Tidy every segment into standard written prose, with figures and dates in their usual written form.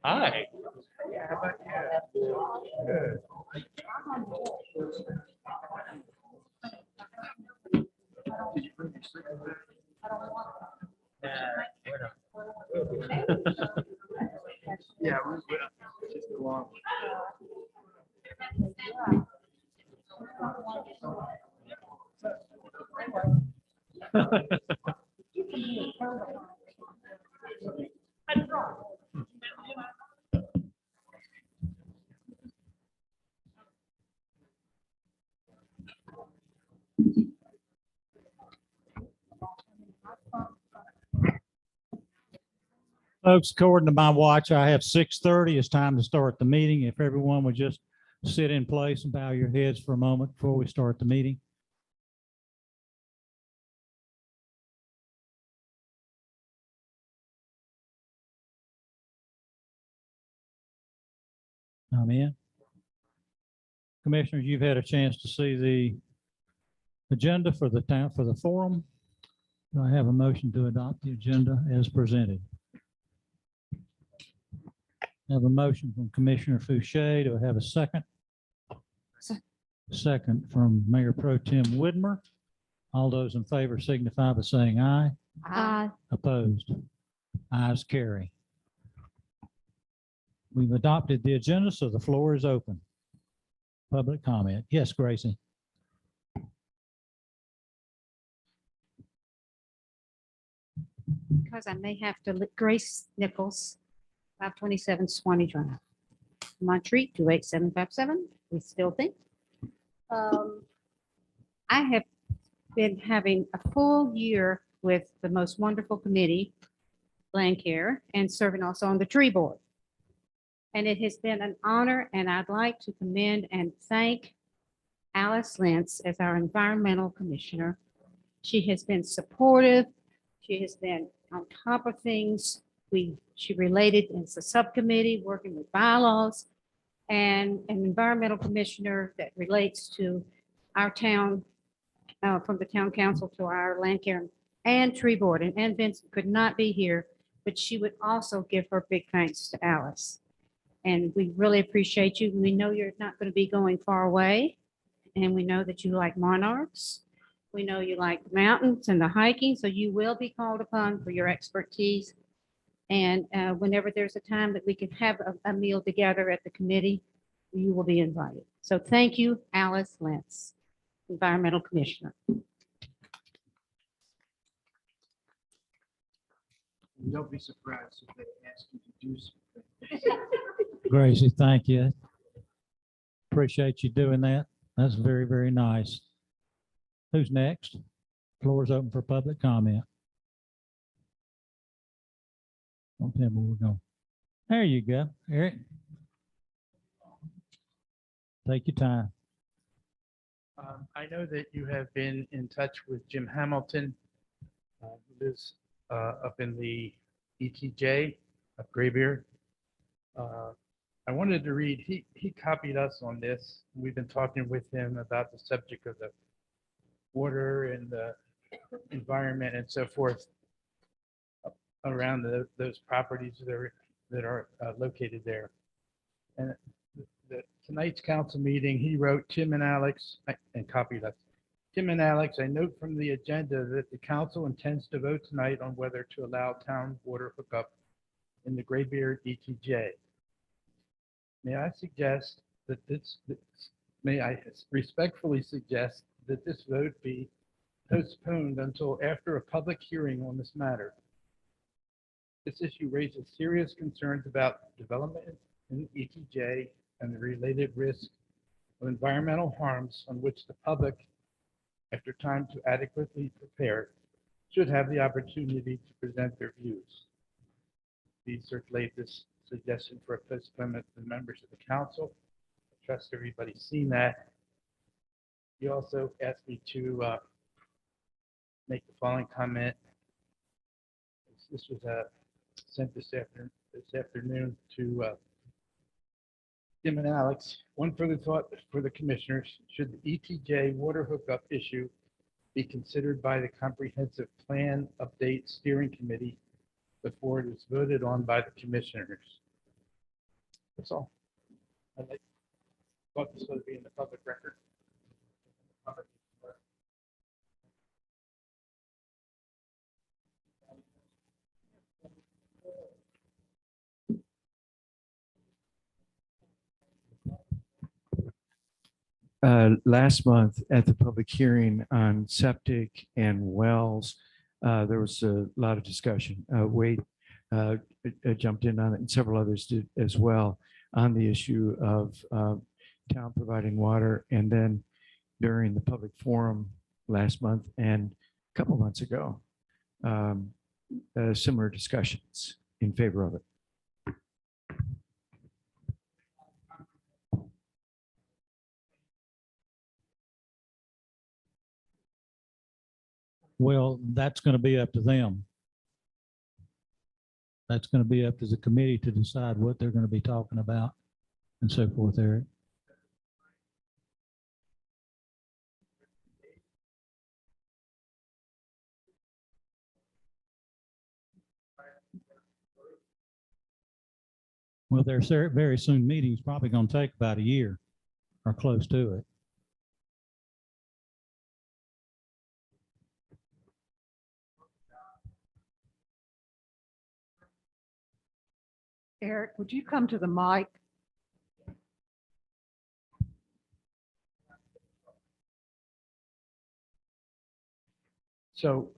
Hi. Yeah, we will. Just go on. Folks, according to my watch, I have 6:30. It's time to start the meeting. If everyone would just sit in place and bow your heads for a moment before we start the meeting. Amen. Commissioners, you've had a chance to see the agenda for the forum. Do I have a motion to adopt the agenda as presented? I have a motion from Commissioner Fouché. Do I have a second? Second from Mayor Pro Tem Whitmer. All those in favor signify by saying aye. Aye. Opposed? Ayes carry. We've adopted the agenda, so the floor is open. Public comment. Yes, Gracie. Because I may have to, Grace Nichols, 527 Swanee Drive. Montreat, 28757, we still think. I have been having a full year with the most wonderful committee, Land Care, and serving also on the tree board. And it has been an honor, and I'd like to commend and thank Alice Lentz as our environmental commissioner. She has been supportive. She has been on top of things. She related as a subcommittee working with bylaws and an environmental commissioner that relates to our town, from the town council to our land care and tree board. And Ann Vincent could not be here, but she would also give her big thanks to Alice. And we really appreciate you. We know you're not going to be going far away. And we know that you like monarchs. We know you like the mountains and the hiking, so you will be called upon for your expertise. And whenever there's a time that we can have a meal together at the committee, you will be invited. So thank you, Alice Lentz, Environmental Commissioner. Don't be surprised if they ask you to do something. Gracie, thank you. Appreciate you doing that. That's very, very nice. Who's next? Floor is open for public comment. Don't tell me where we're going. There you go, Eric. Take your time. I know that you have been in touch with Jim Hamilton, who lives up in the ETJ of Graybeard. I wanted to read, he copied us on this. We've been talking with him about the subject of the water and the environment and so forth around those properties that are located there. And tonight's council meeting, he wrote, Tim and Alex, and copied us. Tim and Alex, I note from the agenda that the council intends to vote tonight on whether to allow town water hookup in the Graybeard ETJ. May I suggest that may I respectfully suggest that this vote be postponed until after a public hearing on this matter. This issue raises serious concerns about development in the ETJ and the related risk of environmental harms on which the public, after time to adequately prepare, should have the opportunity to present their views. Please circulate this suggestion for a postponement to the members of the council. I trust everybody's seen that. You also asked me to make the following comment. This was sent this afternoon to Jim and Alex. One further thought for the commissioners: should the ETJ water hookup issue be considered by the Comprehensive Plan Update Steering Committee before it is voted on by the commissioners? That's all. Thought this would be in the public record. Last month at the public hearing on septic and wells, there was a lot of discussion. Wade jumped in on it and several others did as well on the issue of town providing water. And then during the public forum last month and a couple months ago, similar discussions in favor of it. Well, that's going to be up to them. That's going to be up to the committee to decide what they're going to be talking about and so forth, Eric. Well, their very soon meeting is probably going to take about a year or close to it. Eric, would you come to the mic? So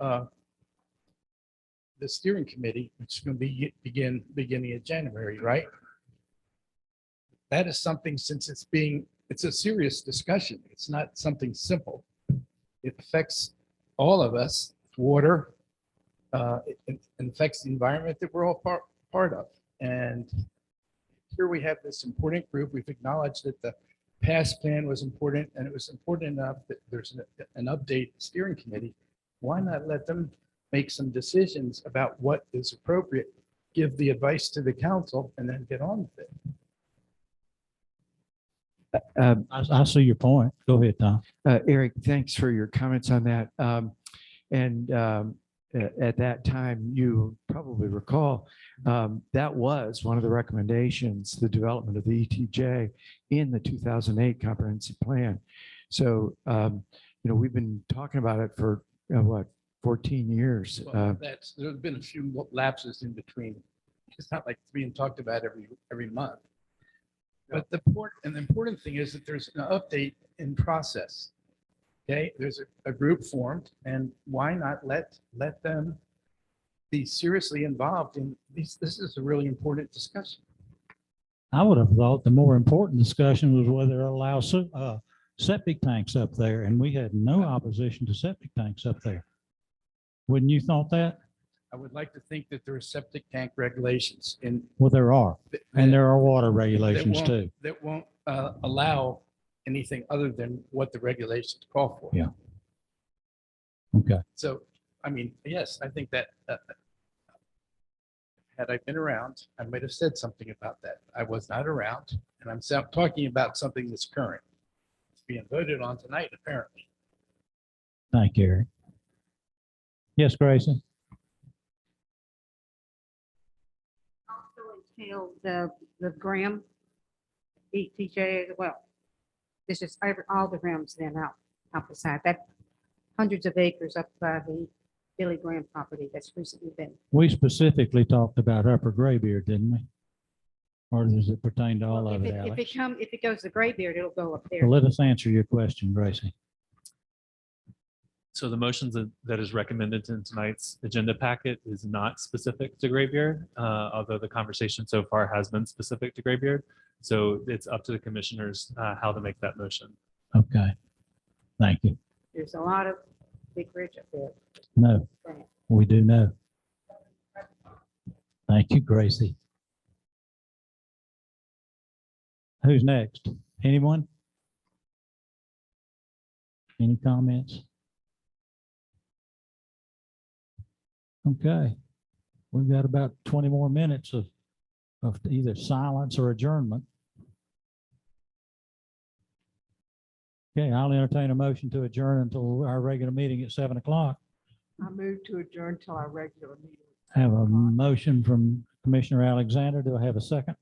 the steering committee, which is going to be beginning of January, right? That is something, since it's a serious discussion. It's not something simple. It affects all of us, water. It affects the environment that we're all part of. And here we have this important group. We've acknowledged that the past plan was important, and it was important enough that there's an update steering committee. Why not let them make some decisions about what is appropriate, give the advice to the council, and then get on with it? I see your point. Go ahead, Tom. Eric, thanks for your comments on that. At that time, you probably recall, that was one of the recommendations, the development of the ETJ in the 2008 comprehensive plan. So, we've been talking about it for what, 14 years. Well, there's been a few lapses in between. It's not like it's being talked about every month. But the important thing is that there's an update in process. Okay, there's a group formed, and why not let them be seriously involved in these? This is a really important discussion. I would have thought the more important discussion was whether to allow septic tanks up there, and we had no opposition to septic tanks up there. Wouldn't you thought that? I would like to think that there are septic tank regulations in. Well, there are, and there are water that regulations won't- too. That won't allow anything other than what the regulations call for. Yeah. Okay. So, I mean, yes, I think that had I been around, I might have said something about that. I was not around, and I'm talking about something that's current. It's being voted on tonight, apparently. Thank you, Eric. Yes, Grayson? Also entail the Graham ETJ as well. This is all the Grahams then out beside that, hundreds of acres up by the Billy Graham property that's recently been. We specifically talked about Upper Graybeard, didn't we? Or does it pertain to all of it, Alex? If it goes to Graybeard, it'll go up there. Well, let us answer your question, Gracie. So the motions that is recommended in tonight's agenda packet is not specific to Graybeard, although the conversation so far has been specific to Graybeard. So it's up to the commissioners how to make that motion. Okay. Thank you. There's a lot of big ridge up there. No, we do know. Thank you, Gracie. Who's next? Anyone? Any comments? Okay. We've got about 20 more minutes of either silence or adjournment. Okay, I'll entertain a motion to adjourn until our regular meeting at 7 o'clock. I move to adjourn till our regular meeting. Have a motion from Commissioner Alexander. Do I have a second?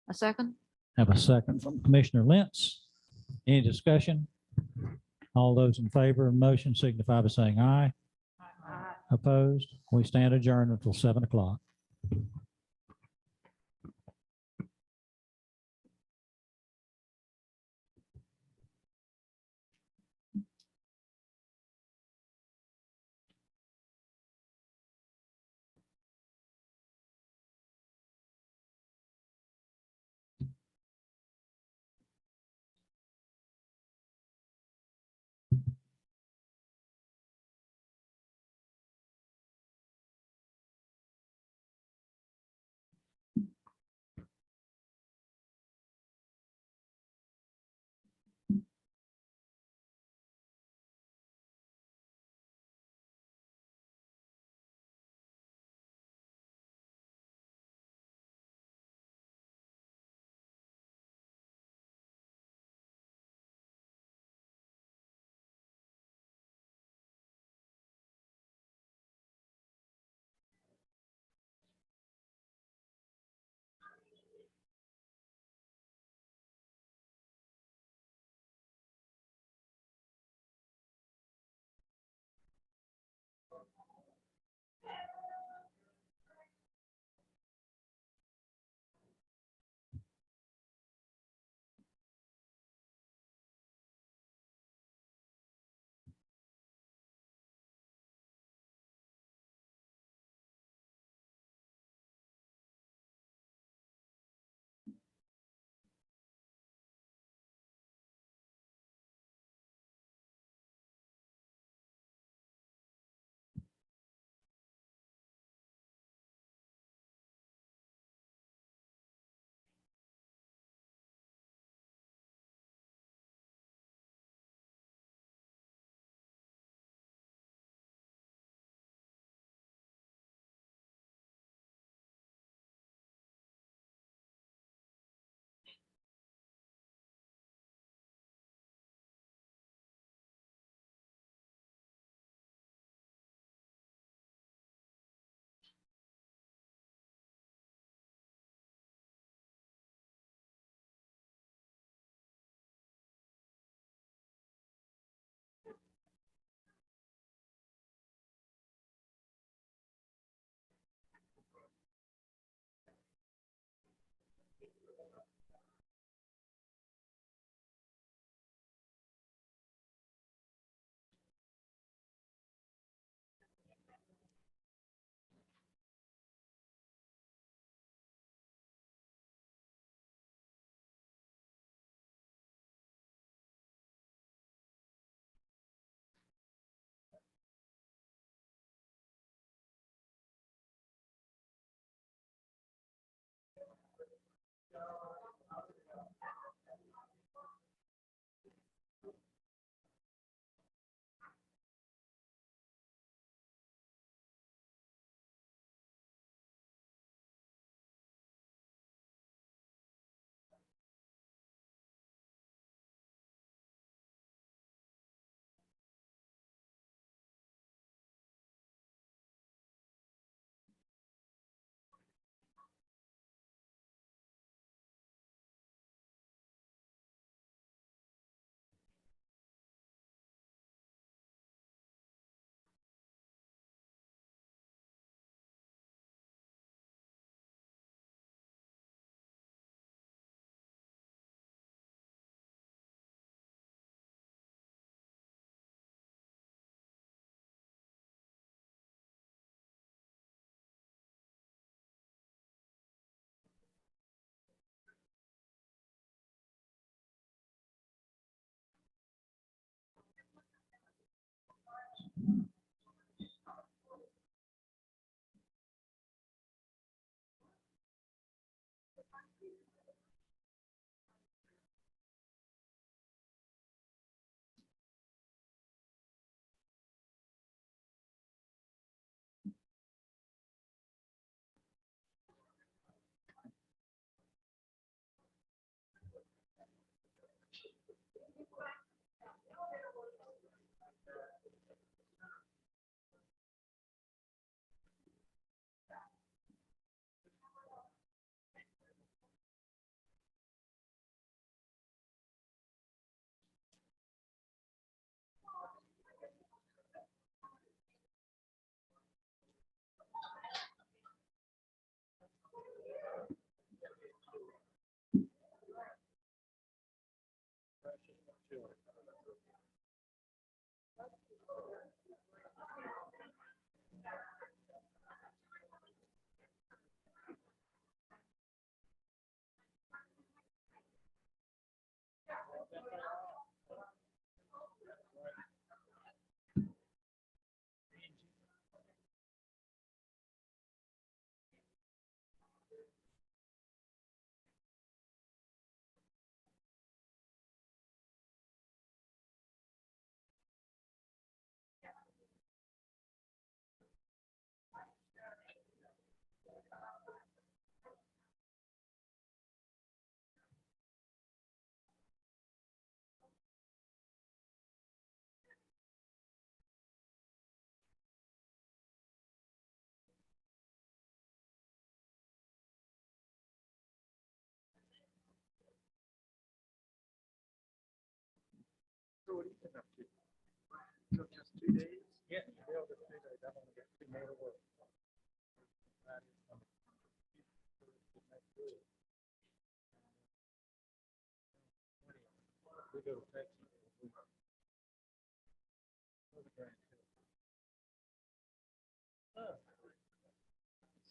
A second? Have a second from Commissioner Lentz. Any discussion? All those in favor of the motion signify by saying aye. Opposed? We stand adjourned until 7 o'clock. So what are you been up to? So just 2 days? Yeah, they'll just 2 days. I've only got 2 more to work. We go to Texas.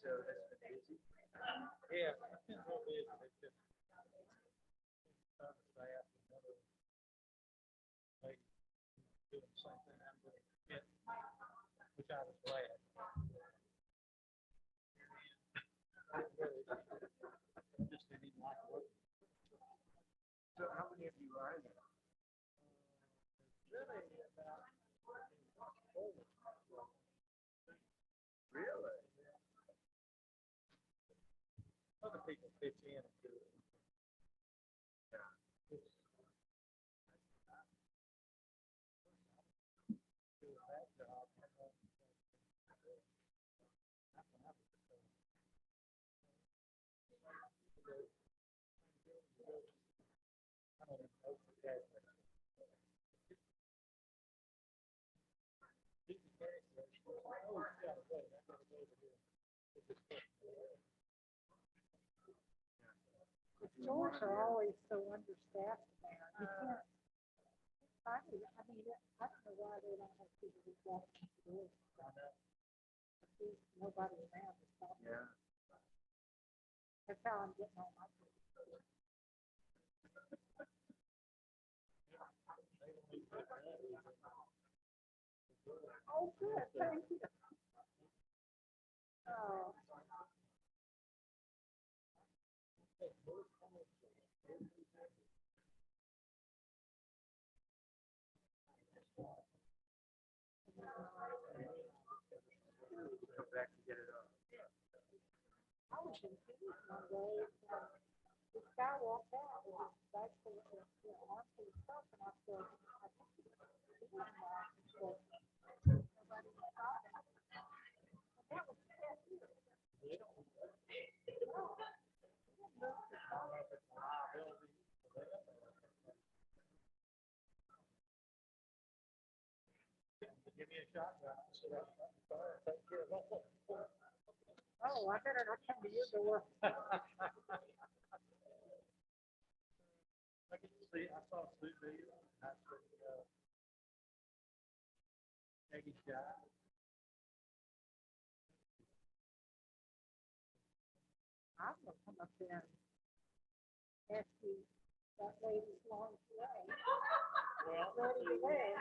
So that's been busy. Yeah, it's been real busy. It's just staff, another lady doing something I'm doing, which I was glad. Just didn't even like work. So how many of you are there? Really about really? Other people pitch in and do it. Doing that job, I don't even know if that. The stores are always so understaffed now. You can't, I mean, I don't know why they don't have people who walk in the door. There's nobody around to stop them. Yeah. That's how I'm getting on my food. Oh, good, thank you. Oh. Come back and get it up. I was in Phoenix one day, and this guy walked out with his bag full of, arm full of stuff, and I said, I think he's doing that. He said, nobody was stopping. And that was it. Give me a shot. Take care of that. Oh, I better not come to your door. I can see, I saw Sue Beal, I said, Peggy Shy. I'm gonna come up there and ask you that lady's long way. Well, Ready to wear.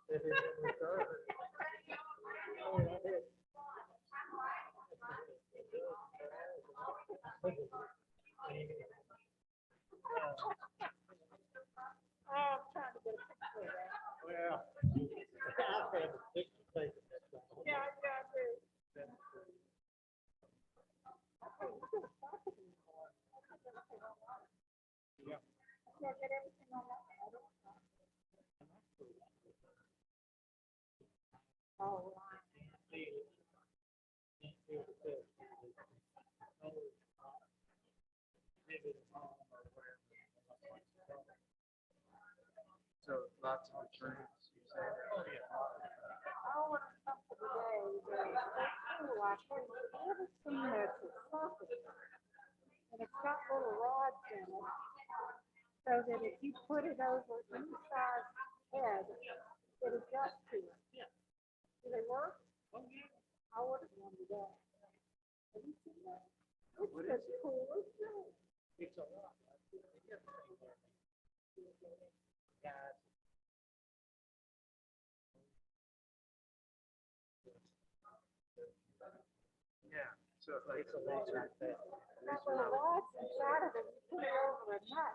it is in reserve. Oh, that is. Oh, I'm trying to get a picture of that. Well, I've had a picture taken that time. Yeah, I got it. Okay, we're gonna stop it anymore. I can't get everything online. Yeah. I can't get everything online. I don't know. Oh, wow. So lots of returns, you say? Oh, yeah. I ordered something today, but oh, I tell you, everything that's a surface. And it's got little rods in it. So that if you put it over inside head, it adjusts to it. Yeah. Do they work? Oh, yeah. I ordered one today. Have you seen that? It's the coolest thing. It's a lot. Guys. Yeah, so it's a lot like that. Now, when the rod's inside of it, you put it over a nut.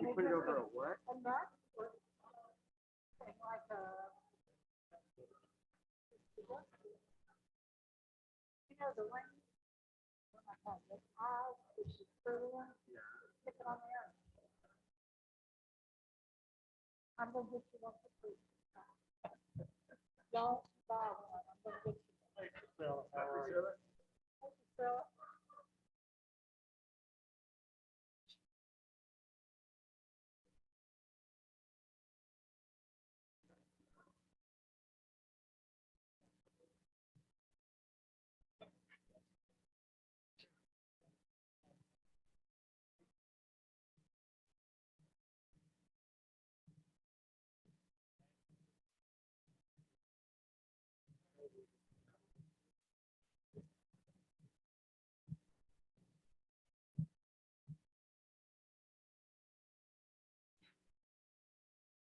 You put it over a what? A nut, or like a. You know, the one. What am I calling it? Eyes, which is curly one. Yeah. Stick it on there. I'm gonna get you one for free. Don't buy one. I'm gonna get you. Hey, Priscilla, how are you? Hey, Priscilla.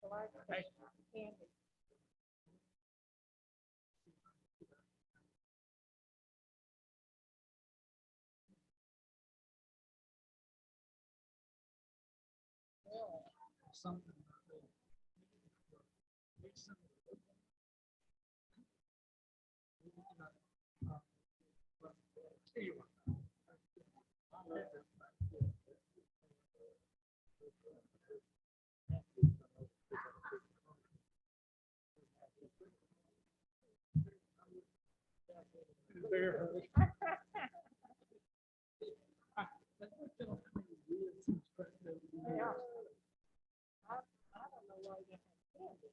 So I candy. Yeah. I don't know why you have candy.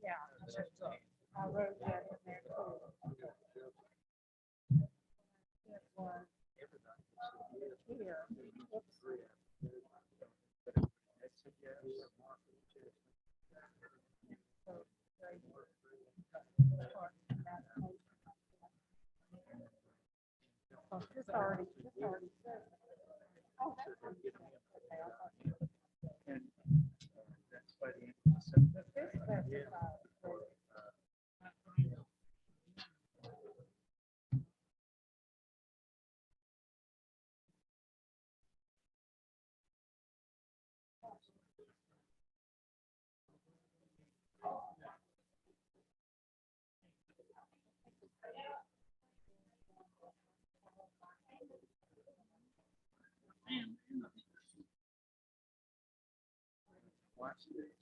Yeah. I wrote that in there too. It was here. Oops. Oh, this already says. Oh, that's what it says. Okay, I thought you- And that's by the end of December. This specifies. Watch this.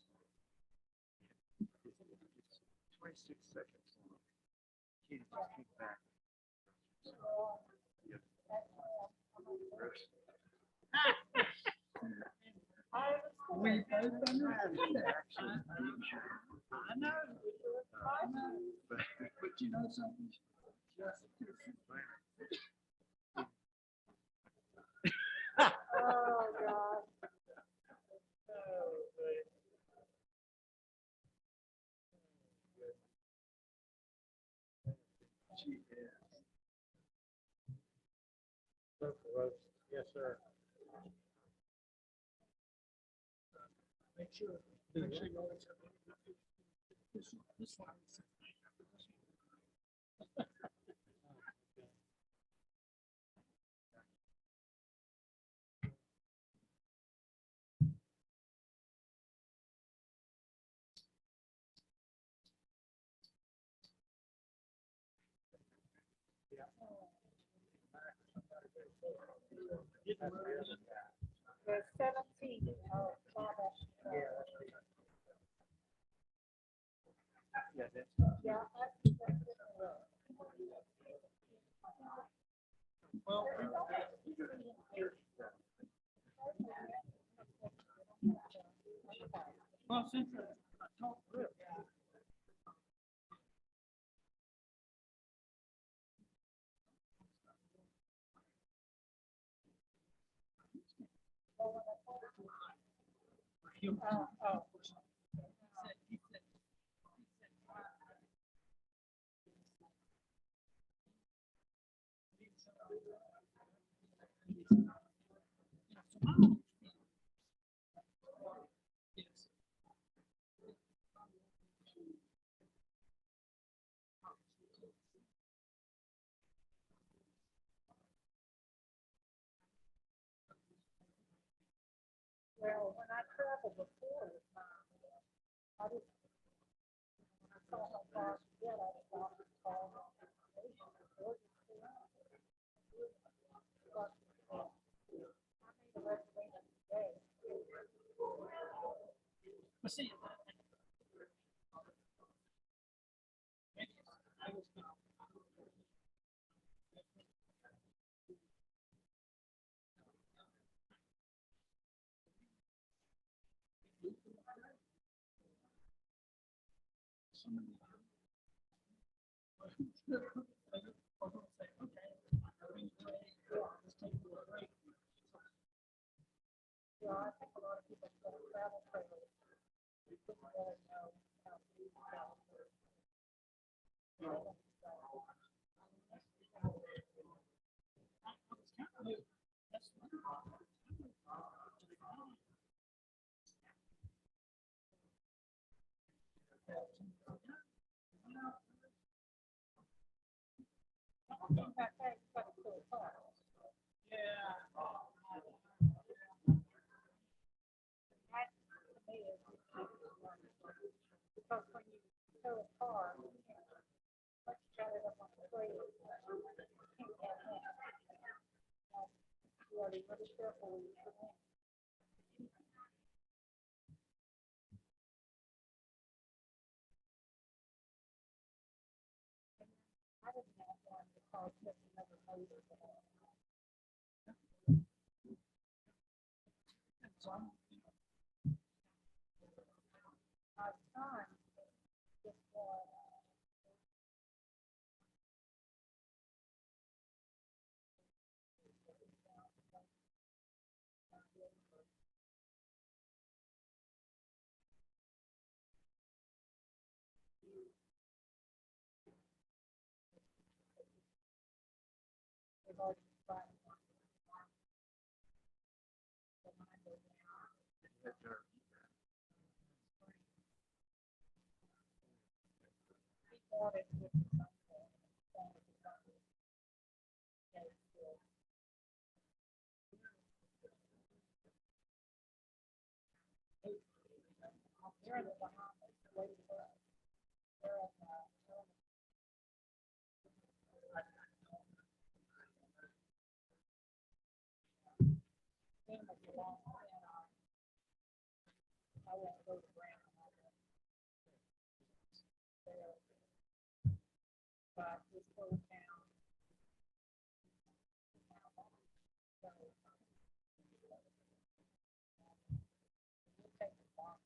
It's 26 seconds long. Katie, just kick back. Yep. We both understand actually. I know. But you know something? Oh, God. She is. Yes, sir. Make sure you always have. This one. The 17th of August. Yeah, that's. Yeah, Well. Well, since I talked real. Well, when I traveled before, I just, when I saw how far to get, I stopped and called on the station. I made a reservation today. Yeah, I think a lot of people go travel trailers. They didn't really know how to use travel trailers. That thing's got a cool car. That to me is because when you tow a car, let's shut it up on the trailer. You can't have that. You gotta be really careful when you put in. I didn't have one because just another motor. My son just they've already tried. He bought it with his son. They're in the Bahamas, waiting for us. They're in, Phoenix, along with, I went to go to Grand. There, but this whole town. So, you take the walk.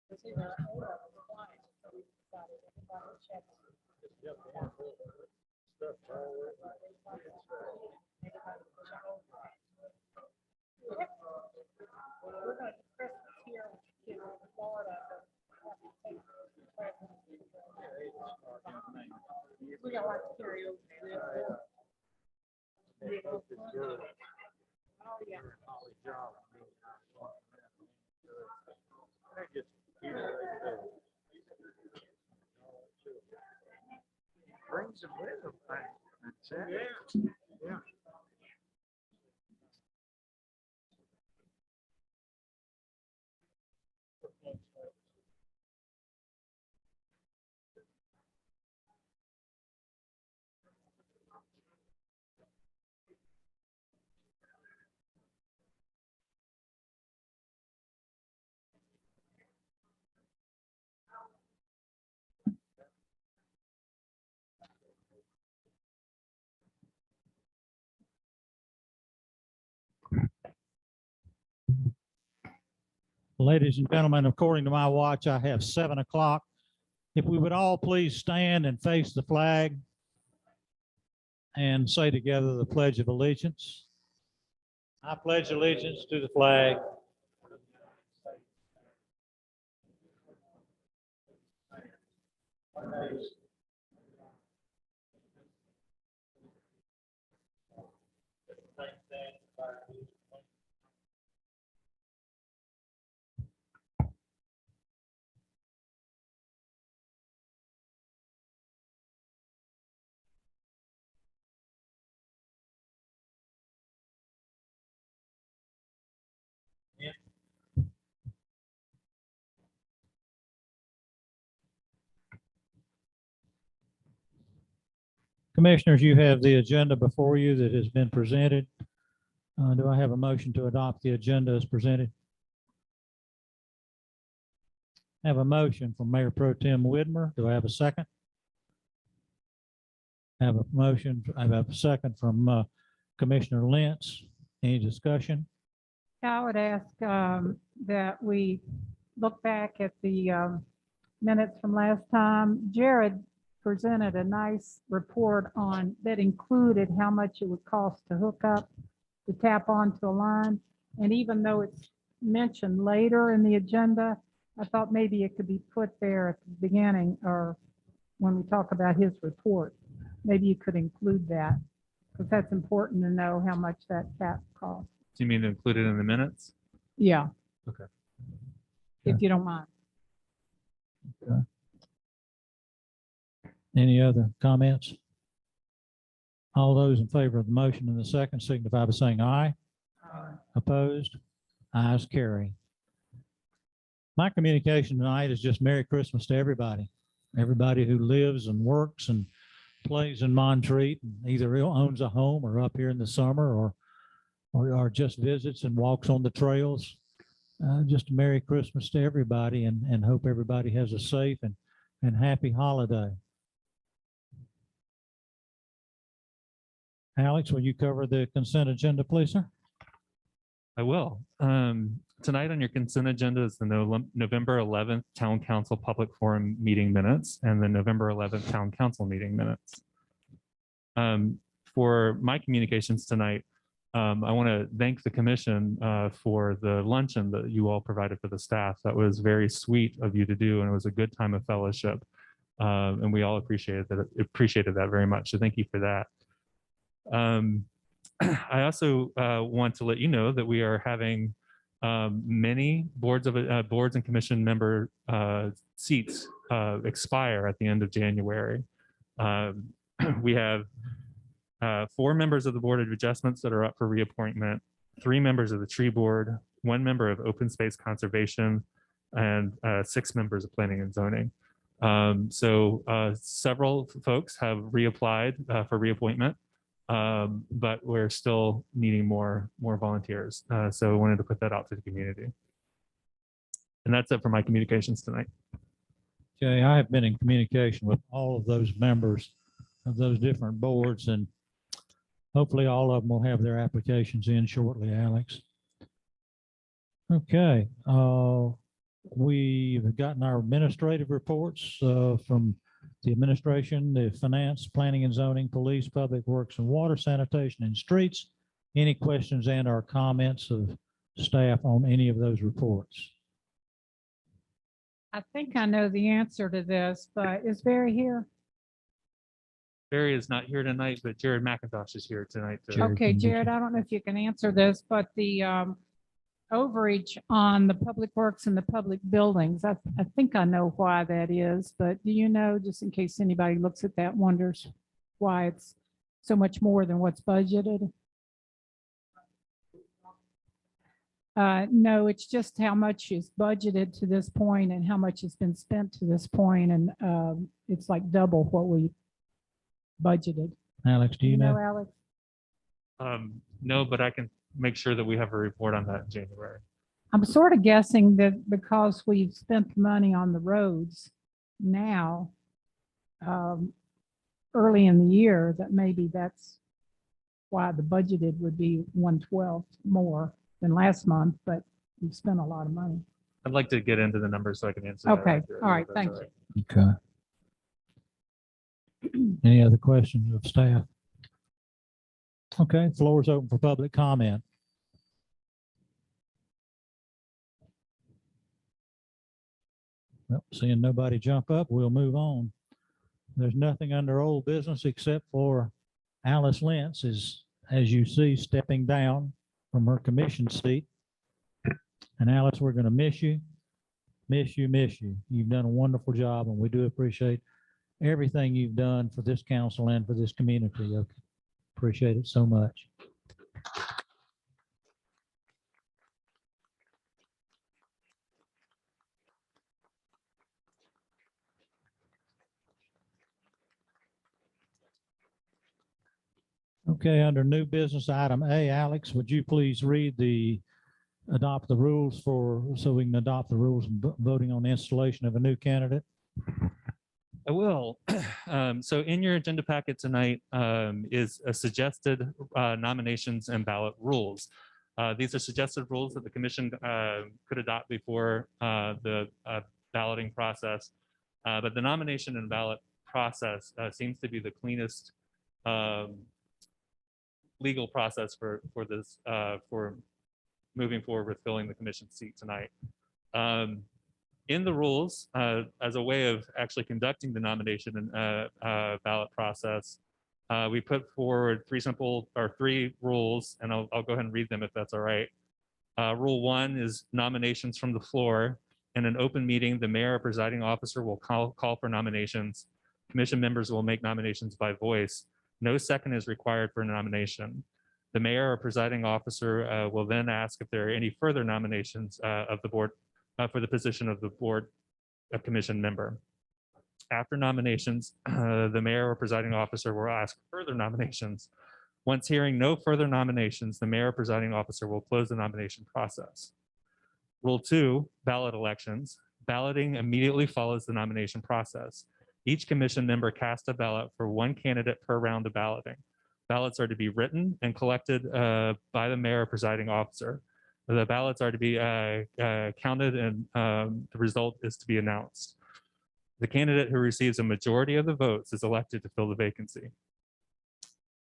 Because he was older, I was blind, so we decided everybody checks. We're gonna do Christmas here, in Florida. but have to take presents. We don't like to carry over. Oh, yeah. Brings them with them. That's it. Yeah. Ladies and gentlemen, according to my watch, I have 7 o'clock. If we would all please stand and face the flag and say together the Pledge of Allegiance. I pledge allegiance to the flag Commissioners, you have the agenda before you that has been presented. Do I have a motion to adopt the agenda as presented? I have a motion from Mayor Pro Tem Whitmer. Do I have a second? I have a motion, I have a second from Commissioner Lentz. Any discussion? I would ask that we look back at the minutes from last time. Jared presented a nice report on that included how much it would cost to hook up, to tap onto a line. And even though it's mentioned later in the agenda, I thought maybe it could be put there at the beginning or when we talk about his report. Maybe you could include that because that's important to know how much that tap costs. Do you mean to include it in the minutes? Yeah. Okay. If you don't mind. Any other comments? All those in favor of the motion in the second signify by saying aye. Opposed? Ayes carry. My communication tonight is just Merry Christmas to everybody. Everybody who lives and works and plays in Montreat, and either owns a home or up here in the summer or just visits and walks on the trails. Just a Merry Christmas to everybody and hope everybody has a safe and happy holiday. Alex, will you cover the consent agenda, please, sir? I will. Tonight on your consent agenda is the November 11th Town Council Public Forum meeting minutes and the November 11th Town Council meeting minutes. For my communications tonight, I want to thank the commission for the luncheon that you all provided for the staff. That was very sweet of you to do, and it was a good time of fellowship. And we all appreciated that very much. So thank you for that. I also want to let you know that we are having many boards and commission member seats expire at the end of January. We have 4 members of the Board of Adjustments that are up for reappointment, 3 members of the Tree Board, 1 member of Open Space Conservation, and 6 members of Planning and Zoning. So several folks have reapplied for reappointment. But we're still needing more volunteers. So I wanted to put that out to the community. And that's it for my communications tonight. Okay, I have been in communication with all of those members of those different boards, and hopefully all of them will have their applications in shortly, Alex. Okay, we've gotten our administrative reports from the administration, the finance, planning and zoning, police, public works and water, sanitation and streets. Any questions and or comments of staff on any of those reports? I think I know the answer to this, but is Barry here? Barry is not here tonight, but Jared McIntosh is here tonight. Jared. Okay, Jared, I don't know if you can answer this, but the overreach on the public works and the public buildings, I think I know why that is, but do you know, just in case anybody looks at that and wonders why it's so much more than what's budgeted? No, it's just how much is budgeted to this point and how much has been spent to this point, and it's like double what we budgeted. Alex, do you know? Alex? No, but I can make sure that we have a report on that in January. I'm sort of guessing that because we've spent money on the roads now, early in the year, that maybe that's why the budgeted would be 1/12 more than last month, but we've spent a lot of money. I'd like to get into the numbers so I can answer. that Okay, accurately, all right, if that's thank all you. right. Okay. Any other questions of staff? Okay, floor is open for public comment. Well, seeing nobody jump up, we'll move on. There's nothing under old business except for Alice Lentz is, as you see, stepping down from her commission seat. And Alice, we're going to miss you, miss you, miss you. You've done a wonderful job, and we do appreciate everything you've done for this council and for this community. Okay. Appreciate it so much. Okay, under new business item A, Alex, would you please read adopt the rules so we can adopt the rules and voting on the installation of a new candidate? I will. So in your agenda packet tonight is a suggested nominations and ballot rules. These are suggested rules that the commission could adopt before the balloting process. But the nomination and ballot process seems to be the cleanest legal process for this for moving forward with filling the commission seat tonight. In the rules, as a way of actually conducting the nomination and ballot process, we put forward three rules, and I'll go ahead and read them if that's all right. Rule 1 is nominations from the floor. In an open meeting, the mayor or presiding officer will call for nominations. Commission members will make nominations by voice. No second is required for a nomination. The mayor or presiding officer will then ask if there are any further nominations of the board for the position of the board of commission member. After nominations, the mayor or presiding officer will ask further nominations. Once hearing no further nominations, the mayor or presiding officer will close the nomination process. Rule 2, ballot elections. Balloting immediately follows the nomination process. Each commission member casts a ballot for one candidate per round of balloting. Ballots are to be written and collected by the mayor or presiding officer. The ballots are to be counted, and the result is to be announced. The candidate who receives a majority of the votes is elected to fill the vacancy.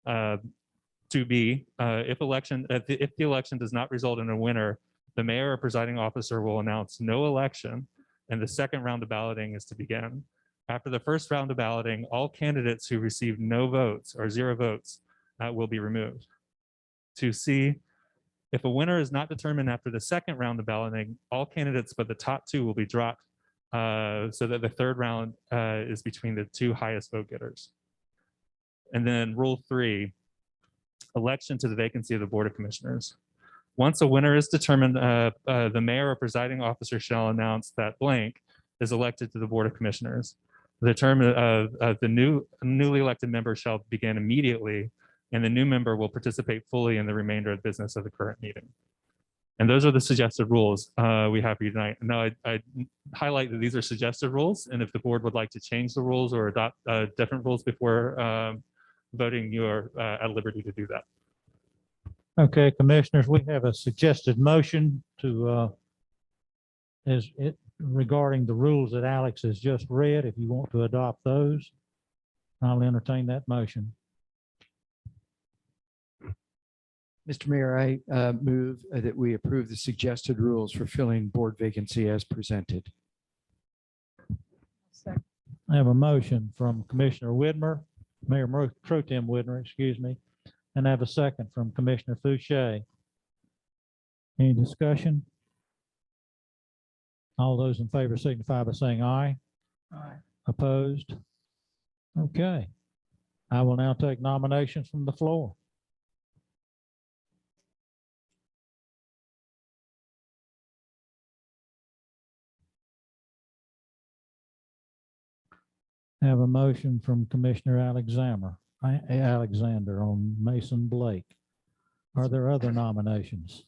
2B, if the election does not result in a winner, the mayor or presiding officer will announce no election, and the second round of balloting is to begin. After the first round of balloting, all candidates who receive no votes or 0 votes will be removed. 2C, if a winner is not determined after the second round of balloting, all candidates but the top 2 will be dropped so that the third round is between the 2 highest vote getters. And then rule 3, election to the vacancy of the Board of Commissioners. Once a winner is determined, the mayor or presiding officer shall announce that blank is elected to the Board of Commissioners. The term of the newly elected member shall begin immediately, and the new member will participate fully in the remainder of business of the current meeting. And those are the suggested rules we have for you tonight. Now, I highlight that these are suggested rules, and if the board would like to change the rules or adopt different rules before voting, you are at liberty to do that. Okay, commissioners, we have a suggested motion regarding the rules that Alex has just read. If you want to adopt those, I'll entertain that motion. Mr. Mayor, I move that we approve the suggested rules for filling board vacancy as presented. I have a motion from Commissioner Widmer, Mayor Pro Tem Widmer, excuse me, and I have a second from Commissioner Fouché. Any discussion? All those in favor signify by saying aye. Aye. Opposed? Okay. I will now take nominations from the floor. I have a motion from Commissioner Alexander on Mason Blake. Are there other nominations?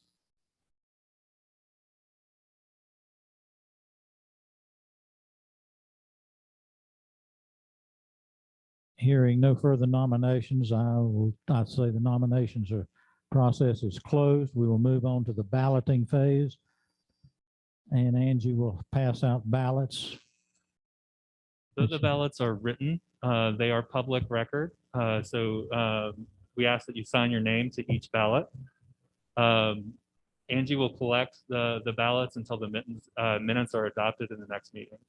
Hearing no further nominations, I'd say the process is closed. We will move on to the balloting phase. And Angie will pass out ballots. The ballots are written. They are public record. So we ask that you sign your name to each ballot. Angie will collect the ballots until the minutes are adopted in the next meeting.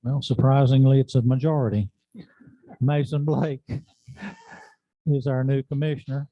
Well, surprisingly, it's a majority. Mason Blake is our new commissioner.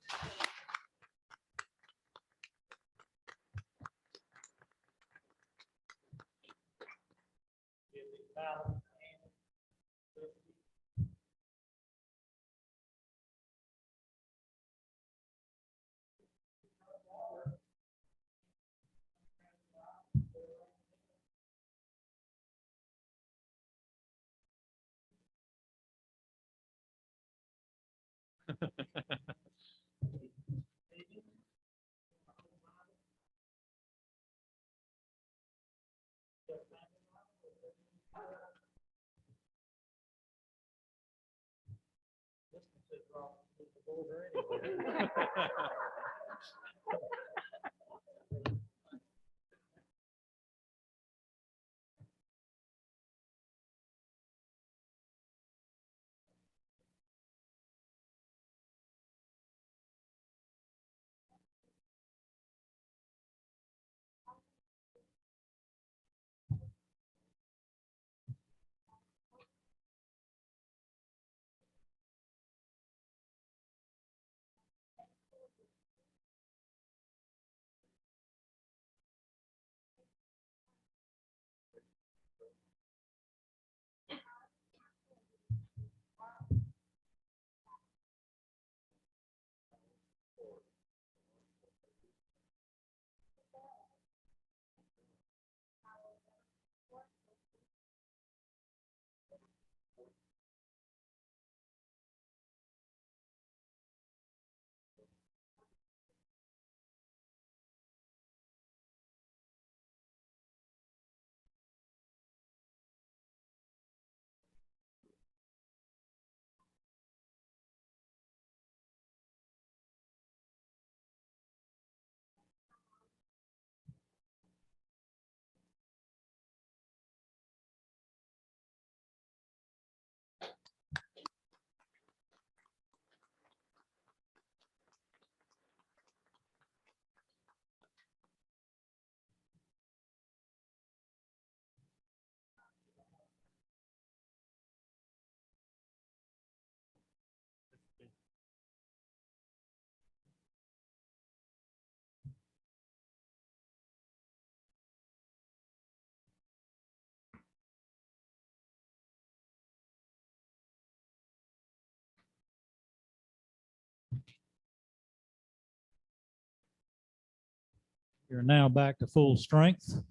You're now back to full strength.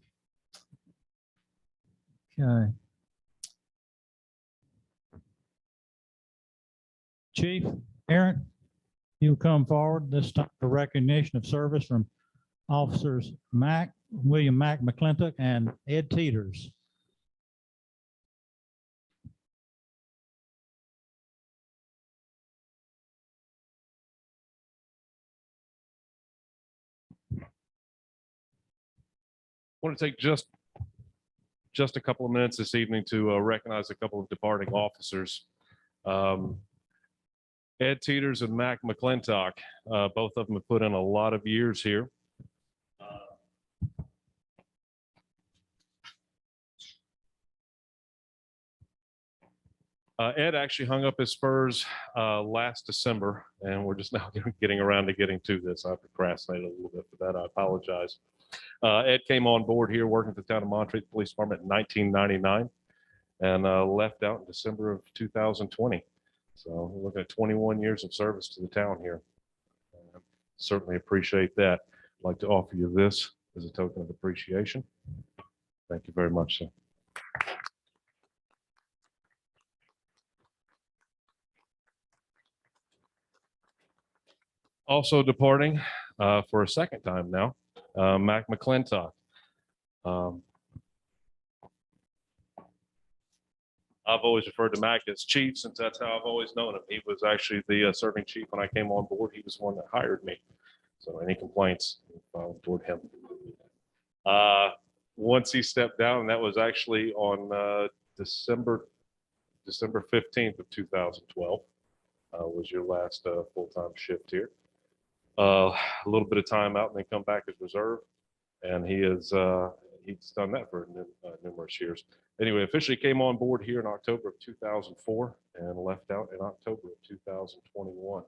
Okay. Chief Aaron, you come forward this time for recognition of service from Officers William Mack McClintock and Ed Teeters. Want to take just a couple of minutes this evening to recognize a couple of departing officers. Ed Teeters and Mac McClintock, both of them have put in a lot of years here. Ed actually hung up his spurs last December, and we're just now getting around to getting to this. I procrastinated a little bit for that. I apologize. Ed came on board here working at the town of Montreat Police Department in 1999 and left out in December of 2020. So we're looking at 21 years of service to the town here. Certainly appreciate that. I'd like to offer you this as a token of appreciation. Thank you very much, sir. Also departing for a second time now, Mac McClintock. I've always referred to Mac as chief since that's how I've always known him. He was actually the serving chief when I came on board. He was the one that hired me. So any complaints toward him. Once he stepped down, and that was actually on December 15th of 2012, was your last full-time shift here. A little bit of time out and then come back as reserve. And he's done that for numerous years. Anyway, officially came on board here in October of 2004 and left out in October of 2021.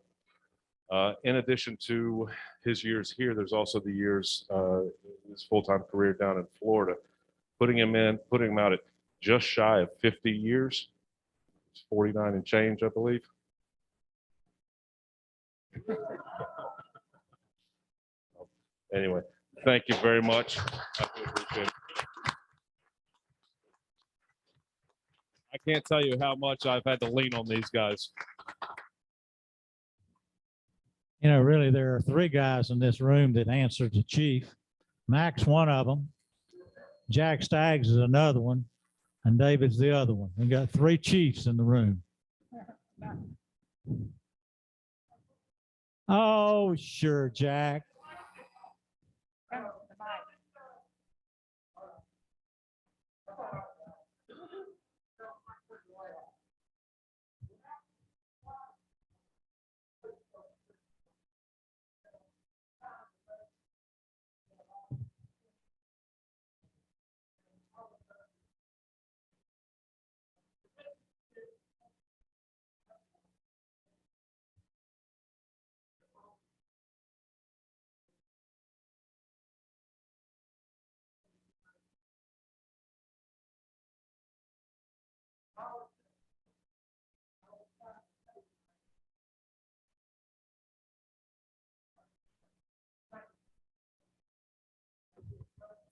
In addition to his years here, there's also the years, his full-time career down in Florida, putting him out at just shy of 50 years. It's 49 and change, I believe. Anyway, thank you very much. I really appreciate it. I can't tell you how much I've had to lean on these guys. You know, really, there are three guys in this room that answer to chief. Mac's one of them. Jack Staggs is another one. And David's the other one. We got three chiefs in the room. Oh, sure, Jack.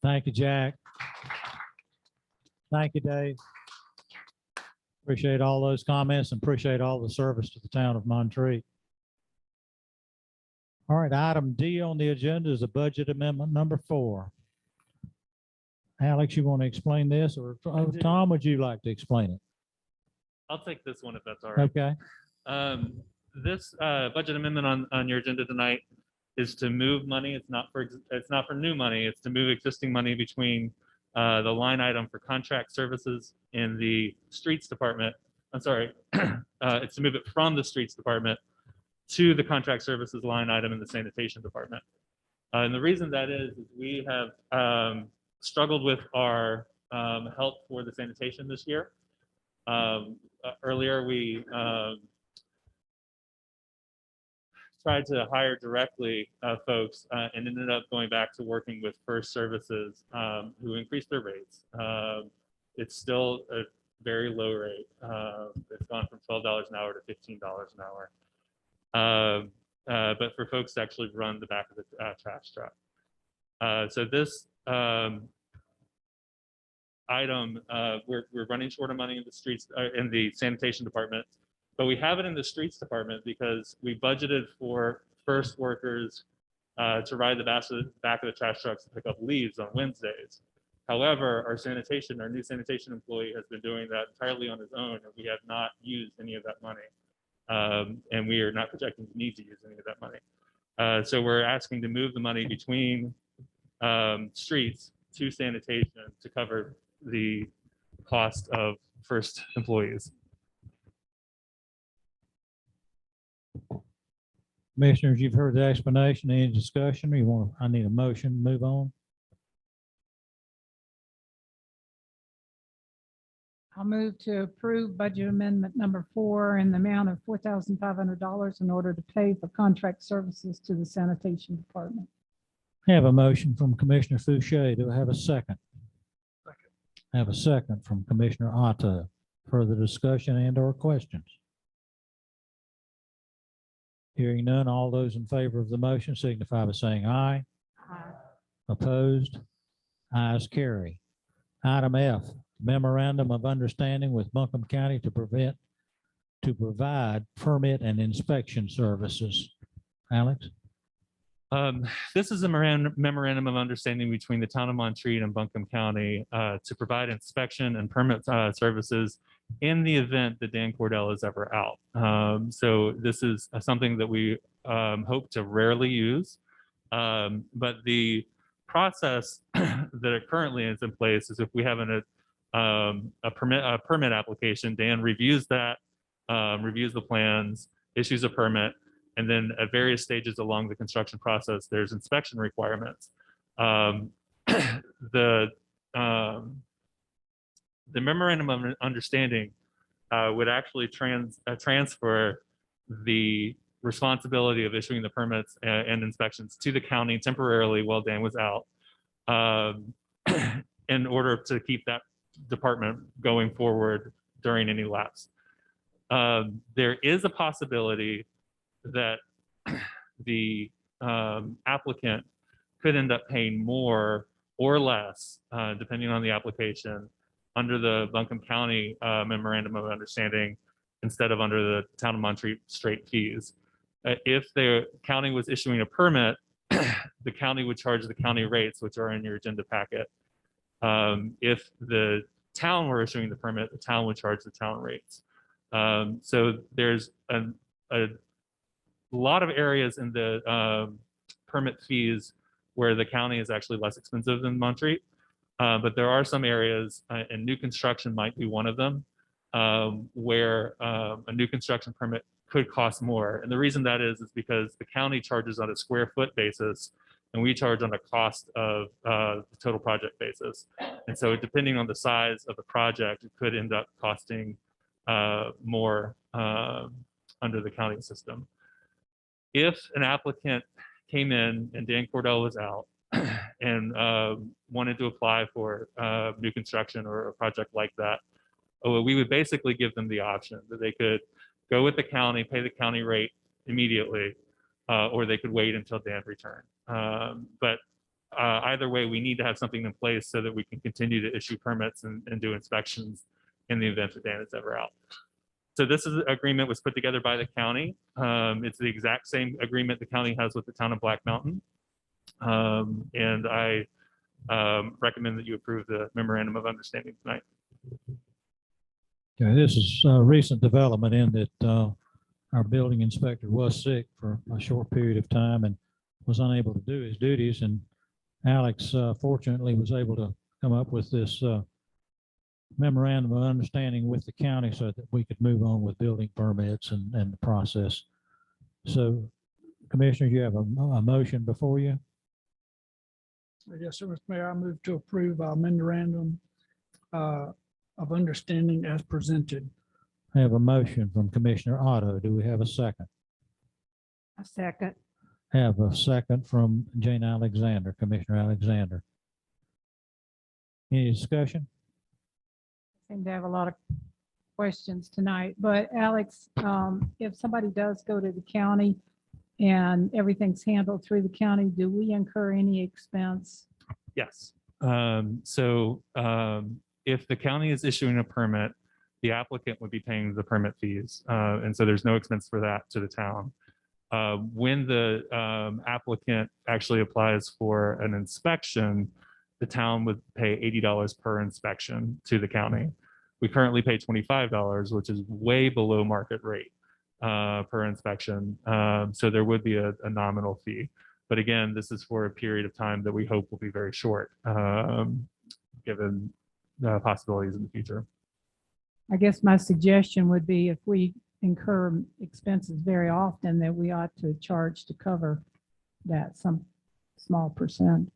Thank you, Jack. Thank you, Dave. Appreciate all those comments and appreciate all the service to the town of Montreat. All right, item D on the agenda is a budget amendment number 4. Alex, you want to explain this, or Tom, would you like to explain it? I'll take this one if that's all right. Okay, This budget amendment on your agenda tonight is to move money. It's not for new money. It's to move existing money between the line item for contract services in the streets department. I'm sorry, it's to move it from the streets department to the contract services line item in the sanitation department. And the reason that is we have struggled with our help for the sanitation this year. Earlier, we tried to hire directly folks and ended up going back to working with First Services, who increased their rates. It's still a very low rate. It's gone from $12 an hour to $15 an hour. But for folks to actually run the back of the trash truck. So this item, we're running short of money in the streets, in the sanitation department. But we have it in the streets department because we budgeted for first workers to ride the back of the trash trucks to pick up leaves on Wednesdays. However, our new sanitation employee has been doing that entirely on his own, and we have not used any of that money. And we are not projecting to need to use any of that money. So we're asking to move the money between streets to sanitation to cover the cost of first employees. Commissioners, you've heard the explanation. Any discussion? Or you want? I need a motion to move on. I'll move to approve budget amendment number 4 in the amount of $4,500 in order to pay for contract services to the sanitation department. I have a motion from Commissioner Fouché. Do I have a second? Second. I have a second from Commissioner Otto. Further discussion and/or questions? Hearing none, all those in favor of the motion signify by saying aye. Opposed? Ayes carry. Item F, memorandum of understanding with Buncombe County to provide permit and inspection services. Alex? This is a memorandum of understanding between the town of Montreat and Buncombe County to provide inspection and permit services in the event that Dan Cordell is ever out. So this is something that we hope to rarely use. But the process that it currently is in place is if we have a permit application, Dan reviews that, reviews the plans, issues a permit, and then at various stages along the construction process, there's inspection requirements. The memorandum of understanding would actually transfer the responsibility of issuing the permits and inspections to the county temporarily while Dan was out, in order to keep that department going forward during any lapse. There is a possibility that the applicant could end up paying more or less, depending on the application, under the Buncombe County memorandum of understanding instead of under the town of Montreat straight fees. If the county was issuing a permit, the county would charge the county rates, which are in your agenda packet. If the town were issuing the permit, the town would charge the town rates. So there's a lot of areas in the permit fees where the county is actually less expensive than Montreat. But there are some areas, and new construction might be one of them, where a new construction permit could cost more. And the reason that is because the county charges on a square foot basis, and we charge on a cost of the total project basis. And so depending on the size of the project, it could end up costing more under the county system. If an applicant came in and Dan Cordell was out and wanted to apply for new construction or a project like that, we would basically give them the option that they could go with the county, pay the county rate immediately, or they could wait until Dan returned. But either way, we need to have something in place so that we can continue to issue permits and do inspections in the event that Dan is ever out. So this agreement was put together by the county. It's the exact same agreement the county has with the town of Black Mountain. And I recommend that you approve the memorandum of understanding tonight. Okay, this is a recent development in that our building inspector was sick for a short period of time and was unable to do his duties. And Alex fortunately was able to come up with this memorandum of understanding with the county so that we could move on with building permits and the process. So Commissioners, you have a motion before you. Yes, sir, Mr. Mayor, I move to approve our memorandum of understanding as presented. I have a motion from Commissioner Otto. Do we have a second? A second. Have a second from Jane Alexander, Commissioner Alexander. Any discussion? Seem to have a lot of questions tonight, but Alex, if somebody does go to the county and everything's handled through the county, do we incur any expense? Yes. If the county is issuing a permit, the applicant would be paying the permit fees. And so there's no expense for that to the town. When the applicant actually applies for an inspection, the town would pay $80 per inspection to the county. We currently pay $25, which is way below market rate per inspection. So there would be a nominal fee. But again, this is for a period of time that we hope will be very short, given the possibilities in the future. I guess my suggestion would be if we incur expenses very often, that we ought to charge to cover that some small percent.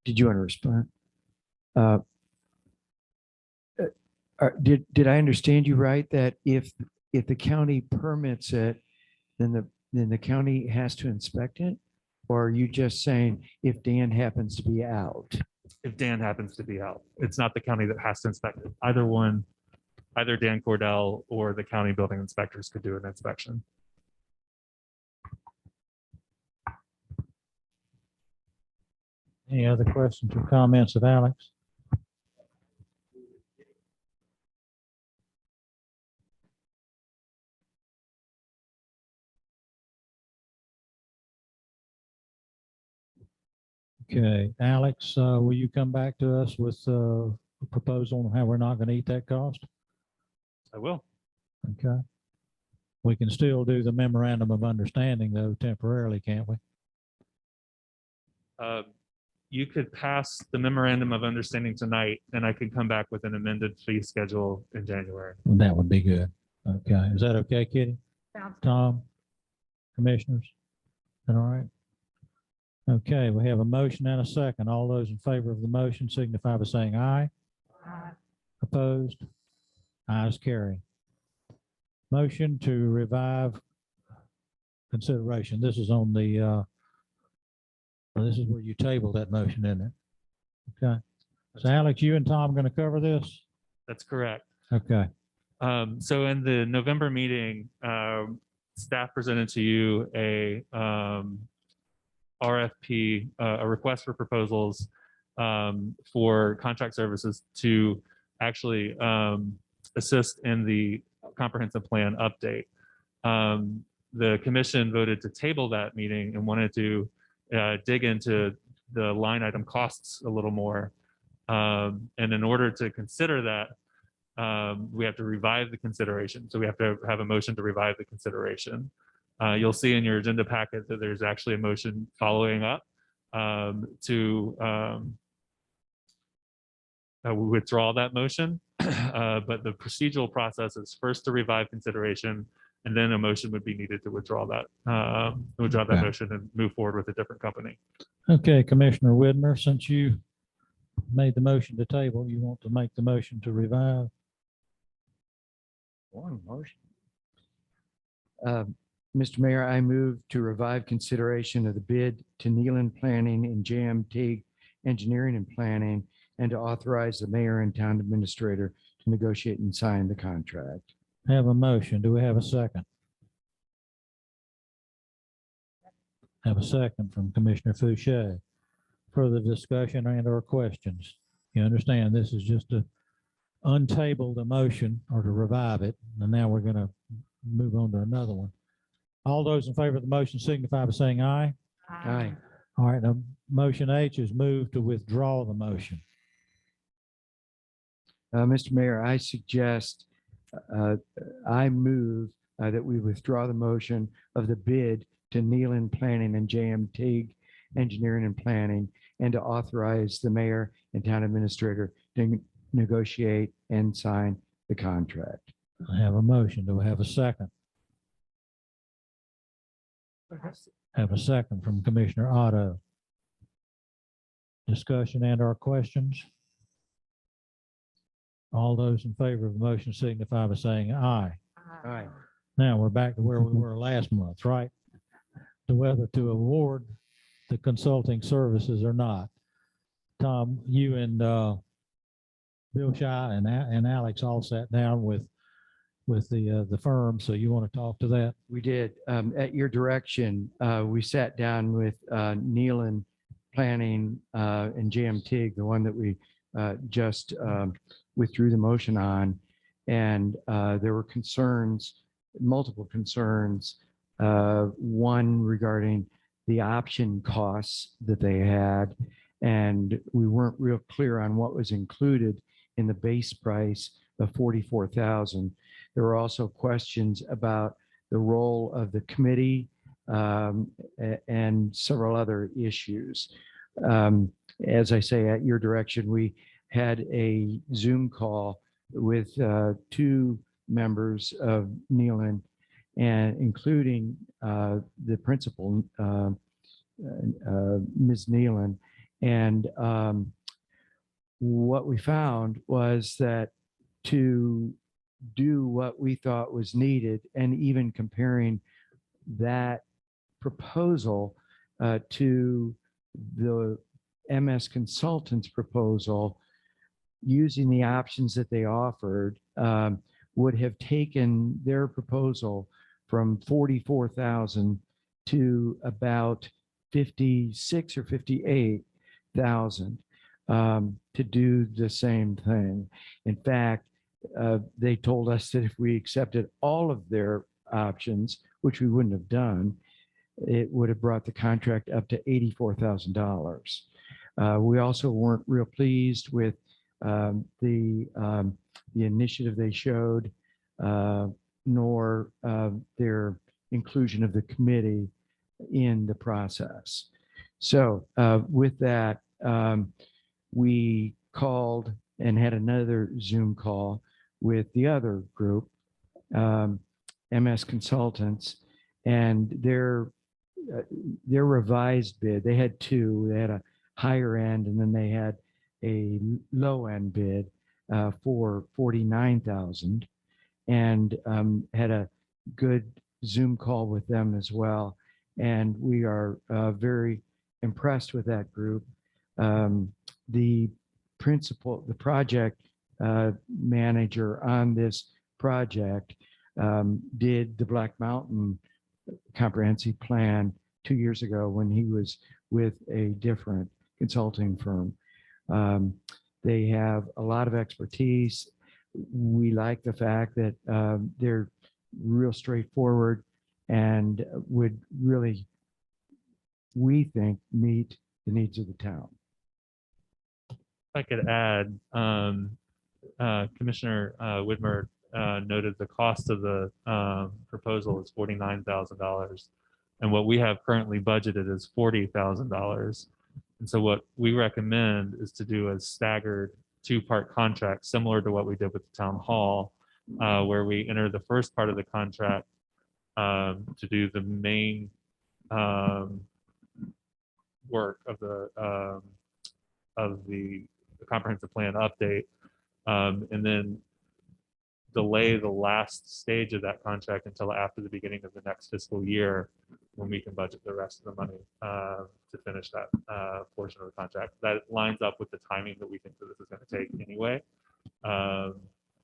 Did you want to respond? Did I understand you right that if the county permits it, then the county has to inspect it? Or are you just saying if Dan happens to be out? If Dan happens to be out, it's not the county that has to inspect it. Either one either Dan Cordell or the county building inspectors could do an inspection. Any other questions or comments of Alex? Okay, Alex, will you come back to us with a proposal on how we're not going to eat that cost? I will. Okay. We can still do the memorandum of understanding though temporarily, can't we? You could pass the memorandum of understanding tonight, and I could come back with an amended fee schedule in January. That would be good. Okay, is that okay, Kitty? Sounds Tom? Commissioners? All right. Okay, we have a motion and a second. All those in favor of the motion signify by saying aye. Opposed? Ayes carry. Motion to revive consideration. This is on the, this is where you tabled that motion, isn't it? Okay. So Alex, you and Tom going to cover this? That's correct. Okay. So in the November meeting, staff presented to you a RFP, a request for proposals for contract services to actually assist in the comprehensive plan update. The commission voted to table that meeting and wanted to dig into the line item costs a little more. And in order to consider that, we have to revive the consideration. So we have to have a motion to revive the consideration. You'll see in your agenda packet that there's actually a motion following up to withdraw that motion. But the procedural process is first to revive consideration, and then a motion would be needed to withdraw that Okay. motion and move forward with a different company. Okay, Commissioner Widmer, since you made the motion to table, you want to make the motion to revive? One motion. Mr. Mayor, I move to revive consideration of the bid to Nealon Planning and JM Teague Engineering and Planning, and to authorize the mayor and town administrator to negotiate and sign the contract. Have a motion. Do we have a second? Have a second from Commissioner Fouché. Further discussion and or questions? You understand this is just to untable the motion or to revive it. And now we're going to move on to another one. All those in favor of the motion signify by saying aye. Aye. All right, now motion H is moved to withdraw the motion. Mr. Mayor, I suggest, I move that we withdraw the motion of the bid to Nealon Planning and JM Teague Engineering and Planning, and to authorize the mayor and town administrator to negotiate and sign the contract. I have a motion. Do we have a second? Have a second from Commissioner Otto. Discussion and or questions? All those in favor of the motion signify by saying aye. Aye. Now we're back to where we were last month, right? To whether to award the consulting services or not. Tom, you and Bill Shy and Alex all sat down with the firm, so you want to talk to that? We did. At your direction, we sat down with Nealon Planning and JM Teague, the one that we just withdrew the motion on. And there were concerns, multiple concerns. One regarding the option costs that they had. And we weren't real clear on what was included in the base price of $44,000. There were also questions about the role of the committee and several other issues. As I say, at your direction, we had a Zoom call with two members of Nealon, and including the principal, Ms. Nealon. And what we found was that to do what we thought was needed, and even comparing that proposal to the MS Consultants proposal, using the options that they offered, would have taken their proposal from 44,000 to about 56 or 58,000 to do the same thing. In fact, they told us that if we accepted all of their options, which we wouldn't have done, it would have brought the contract up to $84,000. We also weren't real pleased with the initiative they showed, nor their inclusion of the committee in the process. So with that, we called and had another Zoom call with the other group, MS Consultants, and their revised bid. They had two. They had a higher end, and then they had a low end bid for 49,000, and had a good Zoom call with them as well. And we are very impressed with that group. The project manager on this project did the Black Mountain comprehensive plan 2 years ago when he was with a different consulting firm. They have a lot of expertise. We like the fact that they're real straightforward and would really, we think, meet the needs of the town. If I could add, Commissioner Whitmer noted the cost of the proposal is $49,000. And what we have currently budgeted is $40,000. And so what we recommend is to do a staggered two-part contract, similar to what we did with the town hall, where we enter the first part of the contract to do the main work of the comprehensive plan update, and then delay the last stage of that contract until after the beginning of the next fiscal year, when we can budget the rest of the money to finish that portion of the contract. That lines up with the timing that we think that this is going to take anyway.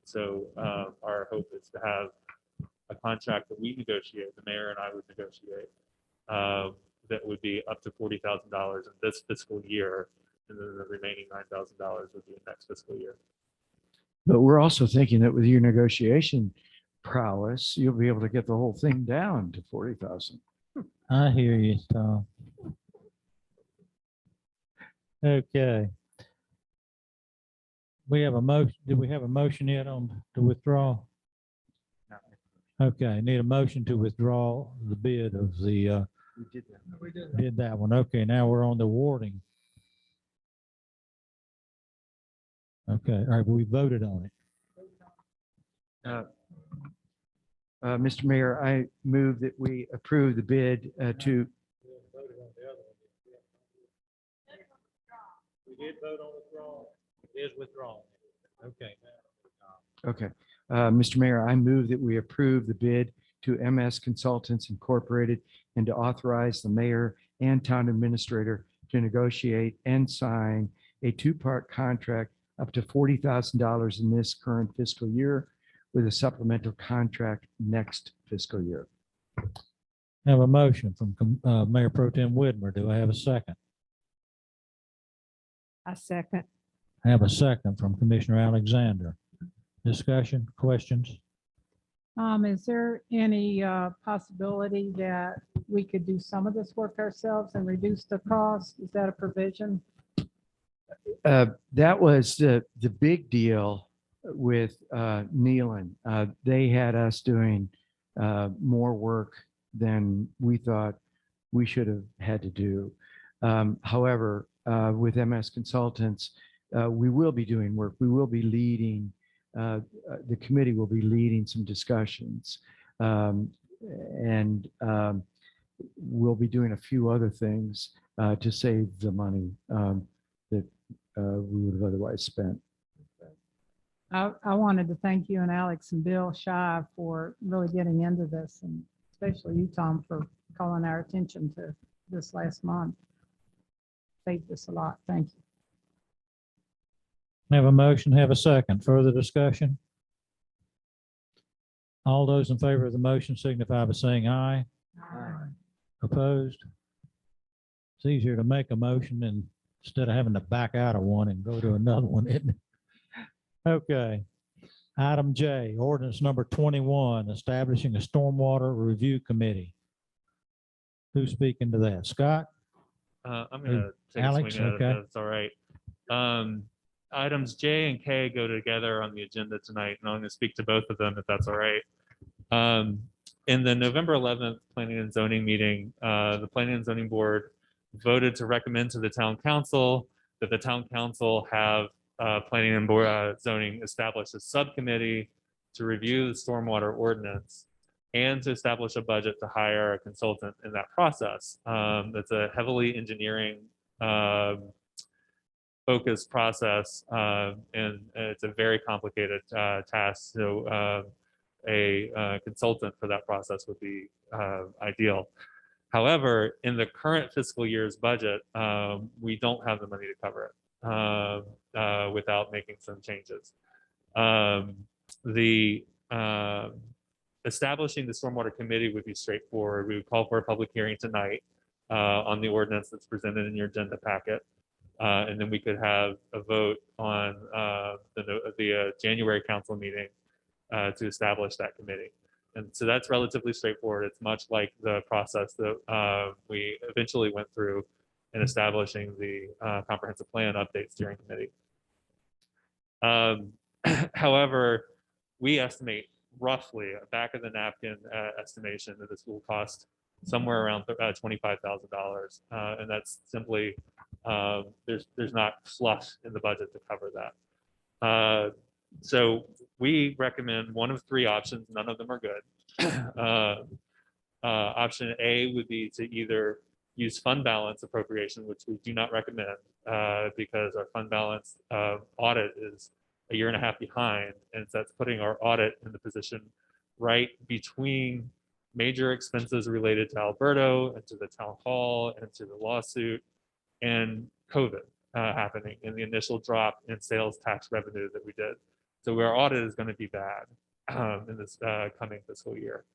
So our hope is to have a contract that we negotiate, the mayor and I would negotiate, that would be up to $40,000 in this fiscal year, and then the remaining $9,000 would be in next fiscal year. But we're also thinking that with your negotiation prowess, you'll be able to get the whole thing down to 40,000. I hear you, Tom. Okay. We have a motion. Did we have a motion yet on to withdraw? Okay, need a motion to withdraw the bid of the, We did that. We did. did that one. Okay, now we're on the awarding. Okay, all right, we voted on it. Mr. Mayor, I move that we approve the bid to. We did vote on withdrawal. It is withdrawn. Okay. Okay. Mr. Mayor, I move that we approve the bid to MS Consultants Incorporated and to authorize the mayor and town administrator to negotiate and sign a two-part contract up to $40,000 in this current fiscal year with a supplemental contract next fiscal year. Have a motion from Mayor Pro Tem Whitmer. Do I have a second? I second. I have a second from Commissioner Alexander. Discussion, questions? Is there any possibility that we could do some of this work ourselves and reduce the cost? Is that a provision? That was the big deal with Nealon. They had us doing more work than we thought we should have had to do. However, with MS Consultants, we will be doing work. We will be leading, the committee will be leading some discussions. And we'll be doing a few other things to save the money that we would have otherwise spent. I wanted to thank you and Alex and Bill Shive for really getting into this, and especially you, Tom, for calling our attention to this last month. Saved us a lot. Thank you. Have a motion, have a second. Further discussion? All those in favor of the motion signify by saying aye. Opposed? It's easier to make a motion than instead of having to back out of one and go to another one, isn't it? Okay. Item J, ordinance number 21, establishing a stormwater review committee. Who's speaking to that? Scott? I'm gonna take a Alex, swing at it, okay. if that's all right. Items J and K go together on the agenda tonight, and I'm gonna speak to both of them if that's all right. In the November 11th Planning and Zoning meeting, the Planning and Zoning Board voted to recommend to the town council that the town council have Planning and Zoning establish a subcommittee to review the stormwater ordinance and to establish a budget to hire a consultant in that process. It's a heavily engineering focused process, and it's a very complicated task. So a consultant for that process would be ideal. However, in the current fiscal year's budget, we don't have the money to cover it without making some changes. Establishing the stormwater committee would be straightforward. We would call for a public hearing tonight on the ordinance that's presented in your agenda packet. And then we could have a vote on the January council meeting to establish that committee. And so that's relatively straightforward. It's much like the process that we eventually went through in establishing the comprehensive plan update steering committee. However, we estimate roughly a back of the napkin estimation that this will cost somewhere around $25,000. And that's simply, there's not flush in the budget to cover that. So we recommend one of three options. None of them are good. Option A would be to either use fund balance appropriation, which we do not recommend because our fund balance audit is a year and a half behind. And so that's putting our audit in the position right between major expenses related to Alberto and to the town hall and to the lawsuit and COVID happening and the initial drop in sales tax revenue that we did. So our audit is going to be bad in this coming fiscal year.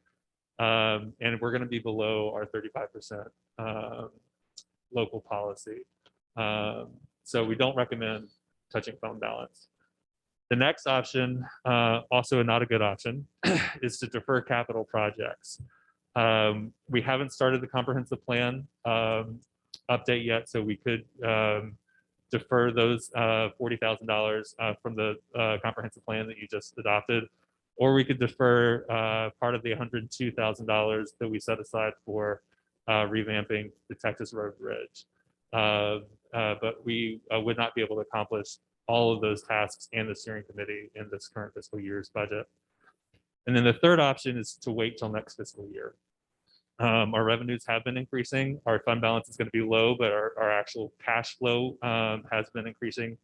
And we're going to be below our 35% local policy. So we don't recommend touching fund balance. The next option, also not a good option, is to defer capital projects. We haven't started the comprehensive plan update yet, so we could defer those $40,000 from the comprehensive plan that you just adopted, or we could defer part of the $102,000 that we set aside for revamping the Texas Road Bridge. But we would not be able to accomplish all of those tasks and the steering committee in this current fiscal year's budget. And then the third option is to wait till next fiscal year. Our revenues have been increasing. Our fund balance is going to be low, but our actual cash flow has been increasing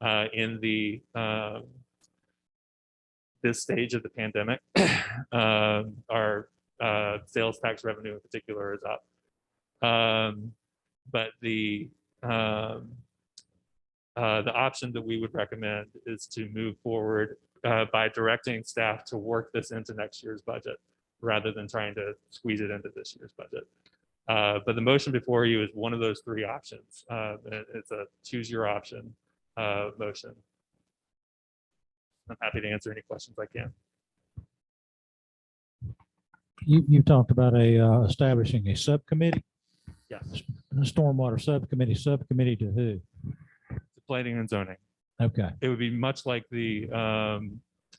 in the this stage of the pandemic. Our sales tax revenue in particular is up. But the option that we would recommend is to move forward by directing staff to work this into next year's budget rather than trying to squeeze it into this year's budget. But the motion before you is one of those three options. It's a choose your option motion. I'm happy to answer any questions I can. You talked about establishing a subcommittee, Yes, a stormwater subcommittee to who? planning and zoning. Okay, It would be much like the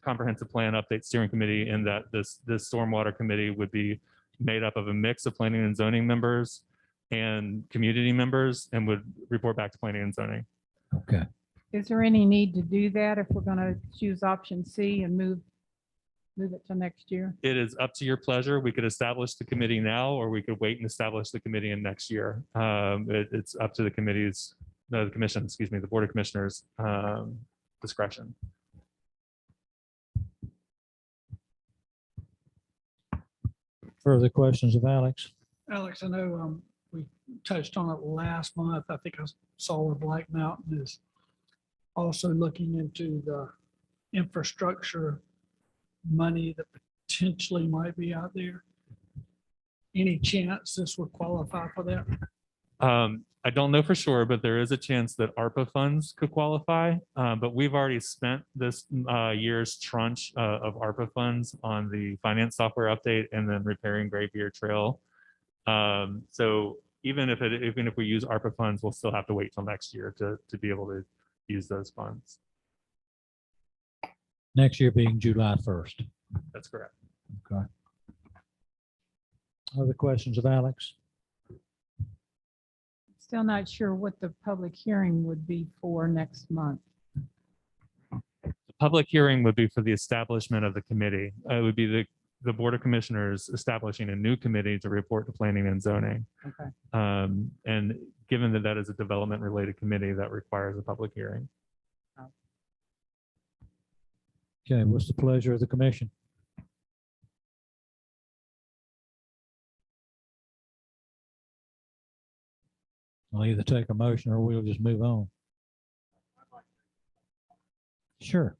comprehensive plan update steering committee in that this stormwater committee would be made up of a mix of planning and zoning members and community members and would report back to planning and zoning. okay. Is there any need to do that if we're going to choose option C and move it to next year? It is up to your pleasure. We could establish the committee now, or we could wait and establish the committee in next year. It's up to the committee's, the commission, excuse me, the Board of Commissioners discretion. Further questions of Alex? Alex, I know we touched on it last month. I think I saw where Black Mountain is also looking into the infrastructure money that potentially might be out there. Any chance this would qualify for that? I don't know for sure, but there is a chance that ARPA funds could qualify. But we've already spent this year's tranche of ARPA funds on the finance software update and then repairing Graybeard Trail. So even if we use ARPA funds, we'll still have to wait till next year to be able to use those funds. Next year being July 1st. That's correct. Okay. Other questions of Alex? Still not sure what the public hearing would be for next month. The public hearing would be for the establishment of the committee. It would be the Board of Commissioners establishing a new committee to report to planning and zoning. Okay. And given that that is a development related committee, that requires a public hearing. Okay, what's the pleasure of the commission? I'll either take a motion or we'll just move on. Sure.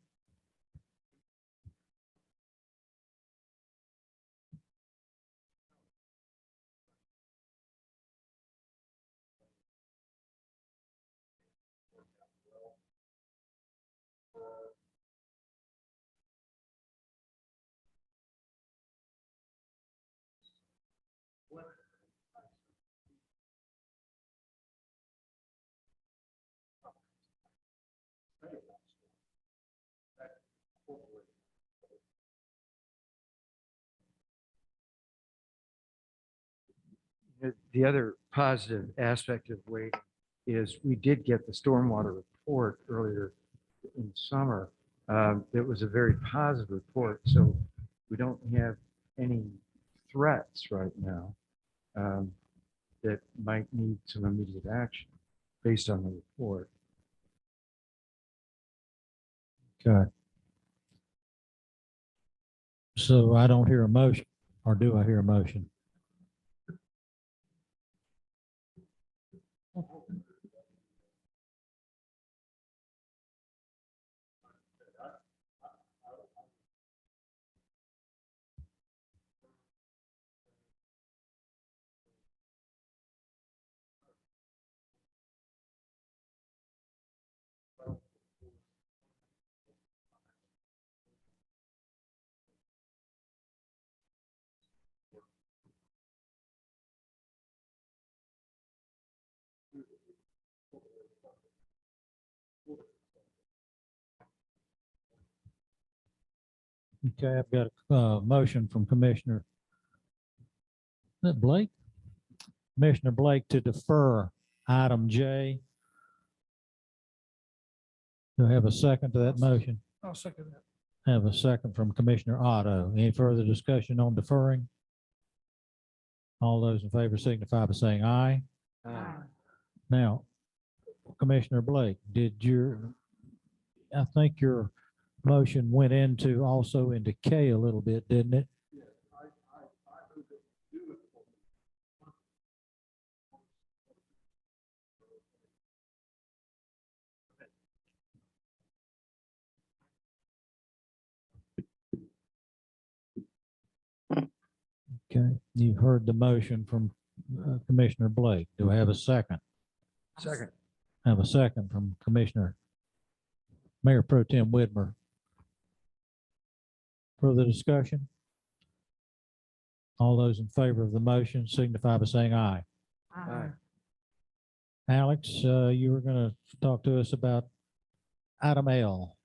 The other positive aspect of waiting is we did get the stormwater report earlier in summer. It was a very positive report, so we don't have any threats right now that might need some immediate action based on the report. Okay. So I don't hear a motion, or do I hear a motion? Okay, I've got a motion from Commissioner. Is that Blake? Commissioner Blake to defer item J. Do I have a second to that motion? I'll second that. Have a second from Commissioner Otto. Any further discussion on deferring? All those in favor signify by saying aye. Now, Commissioner Blake, I think your motion went also into K a little bit, didn't it? Okay, you've heard the motion from Commissioner Blake. Do I have a second? Second. I have a second from Mayor Pro Tem Whitmer. Further discussion? All those in favor of the motion signify by saying aye. Aye. Alex, you were going to talk to us about item L.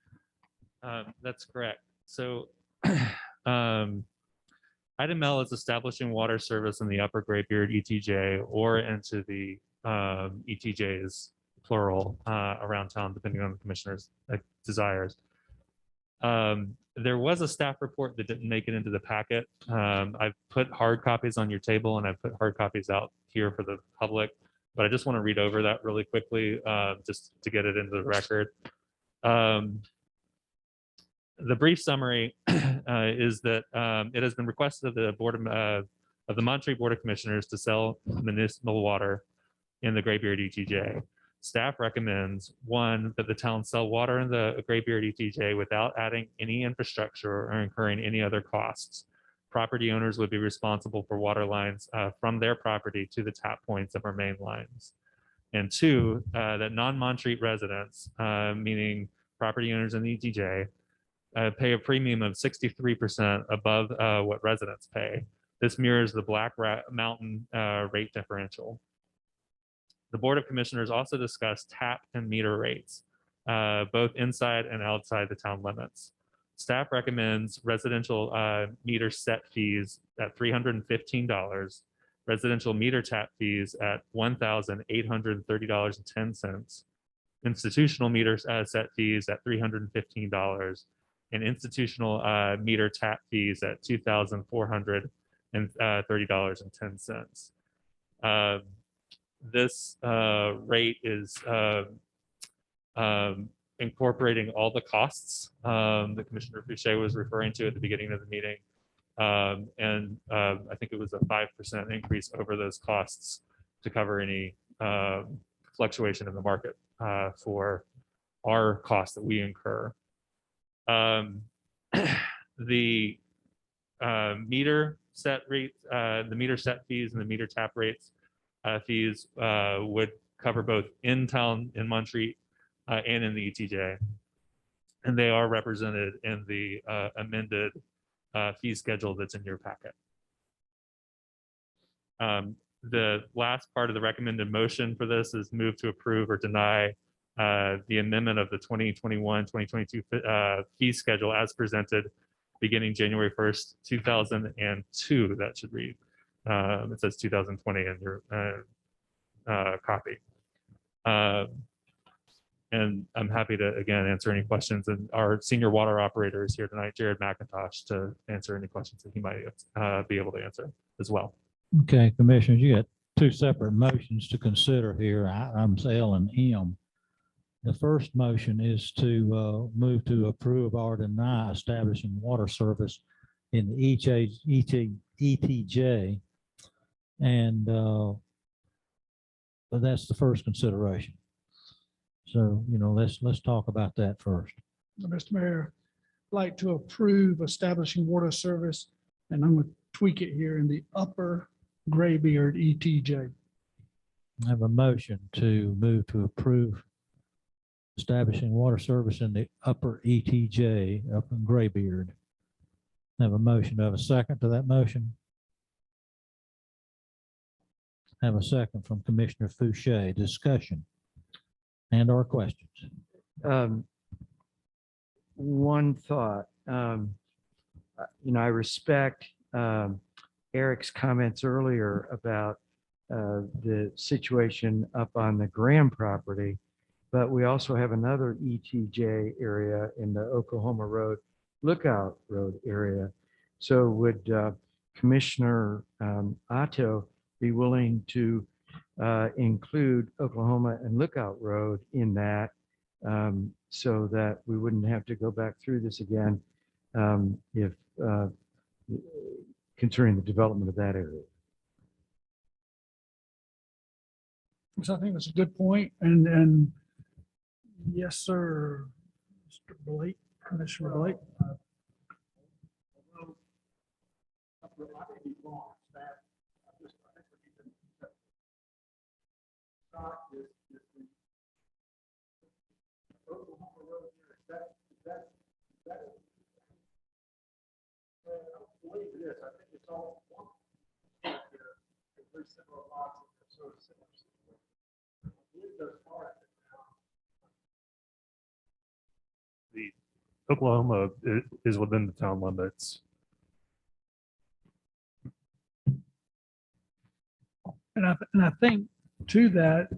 That's correct. So item L is establishing water service in the Upper Graybeard ETJ or into the ETJs, plural, around town, depending on the commissioner's desires. There was a staff report that didn't make it into the packet. I've put hard copies on your table and I've put hard copies out here for the public, but I just want to read over that really quickly, just to get it into the record. The brief summary is that it has been requested of the Monterey Board of Commissioners to sell municipal water in the Graybeard ETJ. Staff recommends, one, that the town sell water in the Graybeard ETJ without adding any infrastructure or incurring any other costs. Property owners would be responsible for water lines from their property to the tap points of our main lines. And two, that non-Montreat residents, meaning property owners in the ETJ, pay a premium of 63% above what residents pay. This mirrors the Mountain rate differential. The Board of Commissioners also discussed tap and meter rates, both inside and outside the town limits. Staff recommends residential meter set fees at $315, residential meter tap fees at $1,830.10, institutional meter set fees at $315, and institutional meter tap fees at $2,430.10. This rate is incorporating all the costs that Commissioner Fouché was referring to at the beginning of the meeting. And I think it was a 5% increase over those costs to cover any fluctuation in the market for our costs that we incur. The meter set rate, the meter set fees and the meter tap rates fees would cover both in town in Montreat and in the ETJ. And they are represented in the amended fee schedule that's in your packet. The last part of the recommended motion for this is move to approve or deny the amendment of the 2021-2022 fee schedule as presented beginning January 1st, 2002. That should read. It says 2020 in your copy. And I'm happy to, again, answer any questions. And our senior water operator is here tonight, Jared McIntosh, to answer any questions that he might be able to answer as well. Okay, Commissioners, you got two separate motions to consider here, items L and M. The first motion is to move to approve or deny establishing water service in the ETJ. And but that's the first consideration. So, let's talk about that first. Mr. Mayor, I'd like to approve establishing water service, and I'm going to tweak it here in the upper Graybeard ETJ. I have a motion to move to approve establishing water service in the upper ETJ up in Graybeard. I have a motion. Do I have a second to that motion? I have a second from Commissioner Fouché. Discussion and/or questions. One thought, I respect Eric's comments earlier about the situation up on the Graham property, but we also have another ETJ area in the Oklahoma Road, Lookout Road area. So would Commissioner Otto be willing to include Oklahoma and Lookout Road in that so that we wouldn't have to go back through this again if concerning the development of that area? So I think that's a good point. And yes, sir, Mr. Blake, Commissioner Blake. The Oklahoma is within the town limits. And I think to that,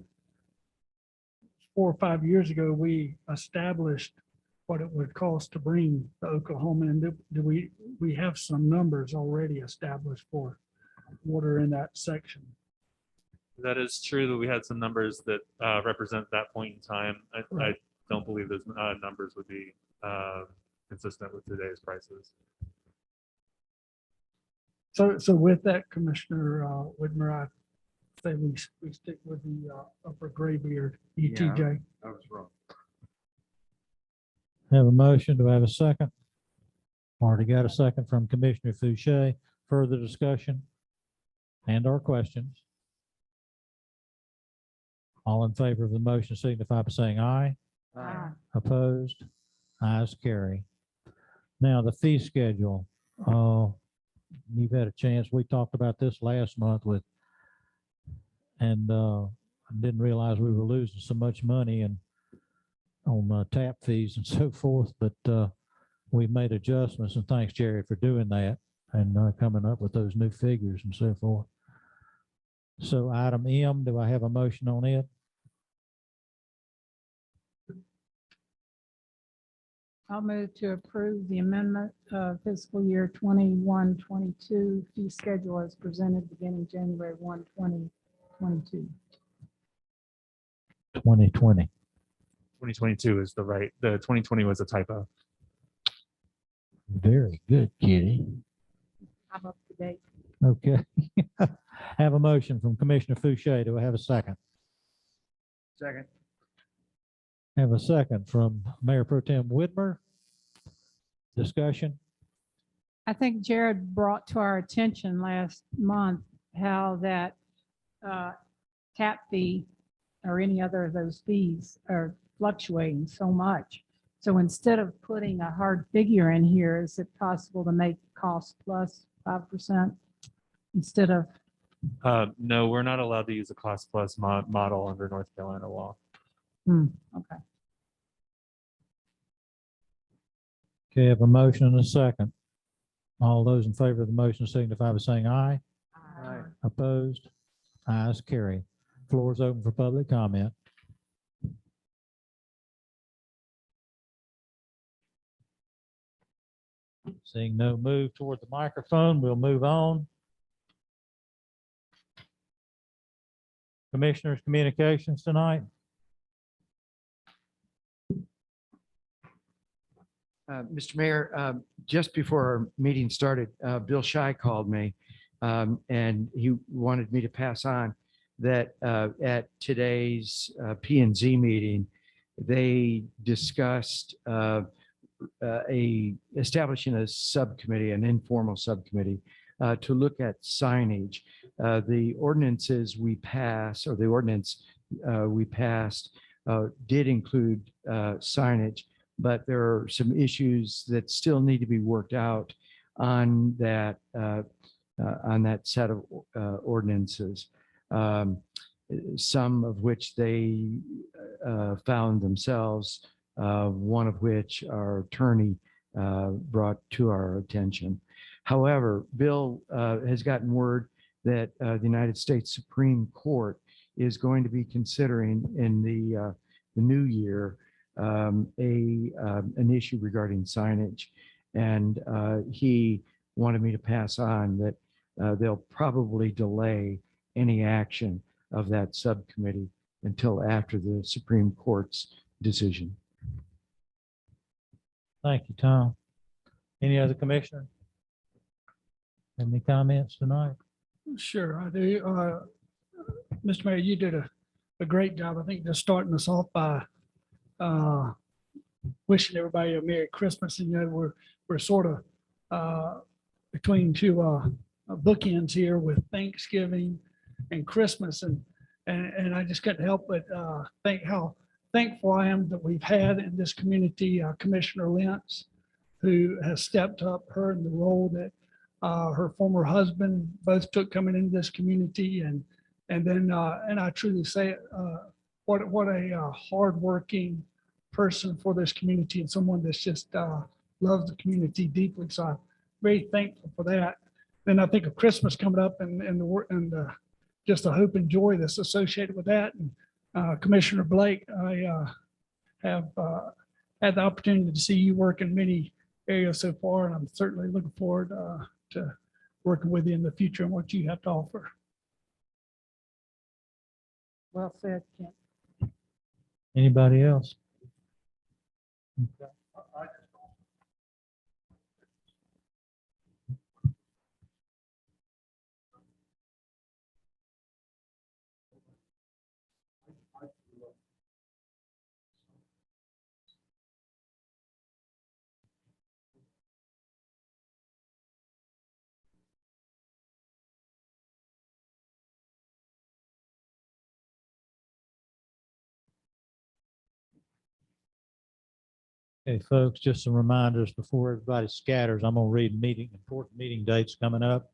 4 or 5 years ago, we established what it would cost to bring the Oklahoma, and do we have some numbers already established for water in that section? That is true that we had some numbers that represent that point in time. I don't believe those numbers would be consistent with today's prices. So with that, Commissioner Whitmer, I say we stick with the Upper Graybeard ETJ. I was wrong. Have a motion. Do I have a second? Already got a second from Commissioner Fouché. Further discussion and or questions? All in favor of the motion signify by saying aye. Opposed? Ayes carry. Now, the fee schedule. You've had a chance. We talked about this last month and I didn't realize we were losing so much money on tap fees and so forth, but we've made adjustments, and thanks, Jerry, for doing that and coming up with those new figures and so forth. So item M, do I have a motion on it? I'll move to approve the amendment of fiscal year 21-22 fee schedule as presented beginning January 1, 2022. 2020. 2022 is the 2020 was a typo. Very good, Kitty. I'm up to date. Okay. Have a motion from Commissioner Fouché. Do I have a second? Second. Have a second from Mayor Pro Tem Whitmer. Discussion? I think Jared brought to our attention last month how that tap fee or any other of those fees are fluctuating so much. So instead of putting a hard figure in here, is it possible to make cost plus 5% instead of? No, we're not allowed to use a cost plus model under North Carolina law. Okay. Okay, have a motion and a second. All those in favor of the motion signify by saying aye. Aye. Opposed? Ayes carry. Floor is open for public comment. Seeing no move toward the microphone, we'll move on. Commissioners' communications tonight. Mr. Mayor, just before our meeting started, Bill Shy called me, and he wanted me to pass on that at today's P and Z meeting, they discussed establishing a subcommittee, an informal subcommittee, to look at signage. The ordinances we pass, or the ordinance we passed, did include signage, but there are some issues that still need to be worked out on that set of ordinances. Some of which they found themselves, one of which our attorney brought to our attention. However, Bill has gotten word that the United States Supreme Court is going to be considering in the new year an issue regarding signage. And he wanted me to pass on that they'll probably delay any action of that subcommittee until after the Supreme Court's decision. Thank you, Tom. Any other commissioner? Any comments tonight? Sure, I do. Mr. Mayor, you did a great job. I think just starting us off by wishing everybody a Merry Christmas. And, you know, we're sort of between two bookends here with Thanksgiving and Christmas. And I just couldn't help but think how thankful I am that we've had in this community Commissioner Lentz, who has stepped up her in the role that her former husband both took coming into this community. And then I truly say what a hardworking person for this community, and someone that's just loves the community deeply. So I'm very thankful for that. Then I think of Christmas coming up and just the hope and joy that's associated with that. And Commissioner Blake, I have had the opportunity to see you work in many areas so far, and I'm certainly looking forward to working with you in the future and what you have to offer. Well said, Kent. Anybody else? Okay. Okay, folks, just some reminders before everybody scatters. I'm gonna read important meeting dates coming up.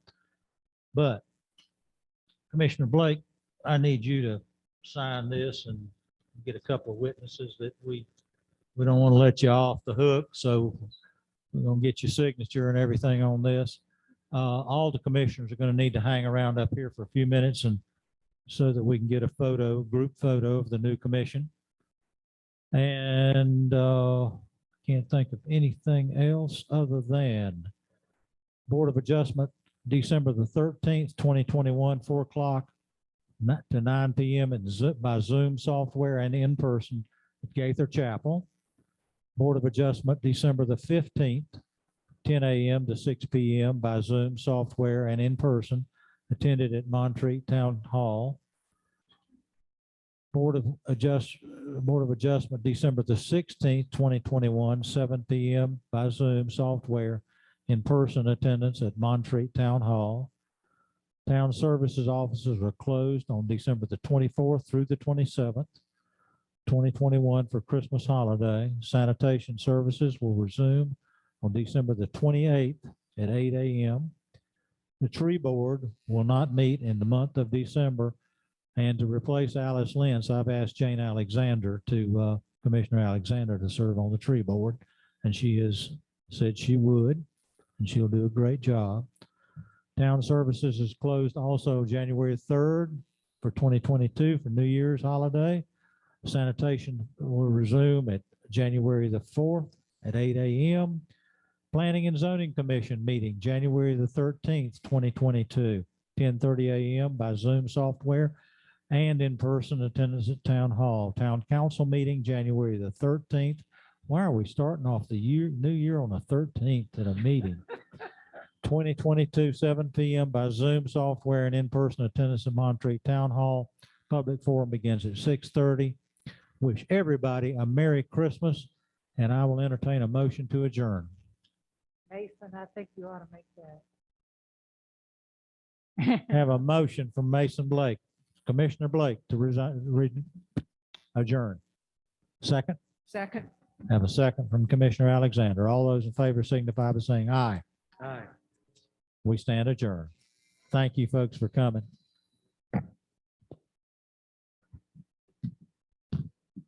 But Commissioner Blake, I need you to sign this and get a couple of witnesses that we don't want to let you off the hook. So we're gonna get your signature and everything on this. All the commissioners are gonna need to hang around up here for a few minutes and so that we can get a photo, group photo of the new commission. And can't think of anything else other than Board of Adjustment, December the 13th, 2021, 4 o'clock to 9 p.m. by Zoom software and in person at Gaither Chapel. Board of Adjustment, December the 15th, 10 a.m. to 6 p.m. by Zoom software and in person, attended at Montreat Town Hall. Board of Adjustment, December the 16th, 2021, 7 p.m. by Zoom software, in-person attendance at Montreat Town Hall. Town Services offices are closed on December the 24th through the 27th, 2021 for Christmas holiday. Sanitation services will resume on December the 28th at 8 a.m. The tree board will not meet in the month of December. And to replace Alice Lentz, I've asked Jane Alexander Commissioner Alexander to serve on the tree board. And she has said she would, and she'll do a great job. Town Services is closed also January 3rd for 2022 for New Year's holiday. Sanitation will resume at January the 4th at 8 a.m. Planning and Zoning Commission meeting, January the 13th, 2022, 10:30 a.m. by Zoom software and in-person attendance at Town Hall. Town Council meeting, January the 13th. Why are we starting off the new year on the 13th at a meeting? 2022, 7 p.m. by Zoom software and in-person attendance at Montreat Town Hall. Public forum begins at 6:30. Wish everybody a Merry Christmas, and I will entertain a motion to adjourn. Mason, I think you ought to make that. Have a motion from Mason Blake, Commissioner Blake, to adjourn. Second? Second. Have a second from Commissioner Alexander. All those in favor signify by saying aye. Aye. We stand adjourned. Thank you, folks, for coming.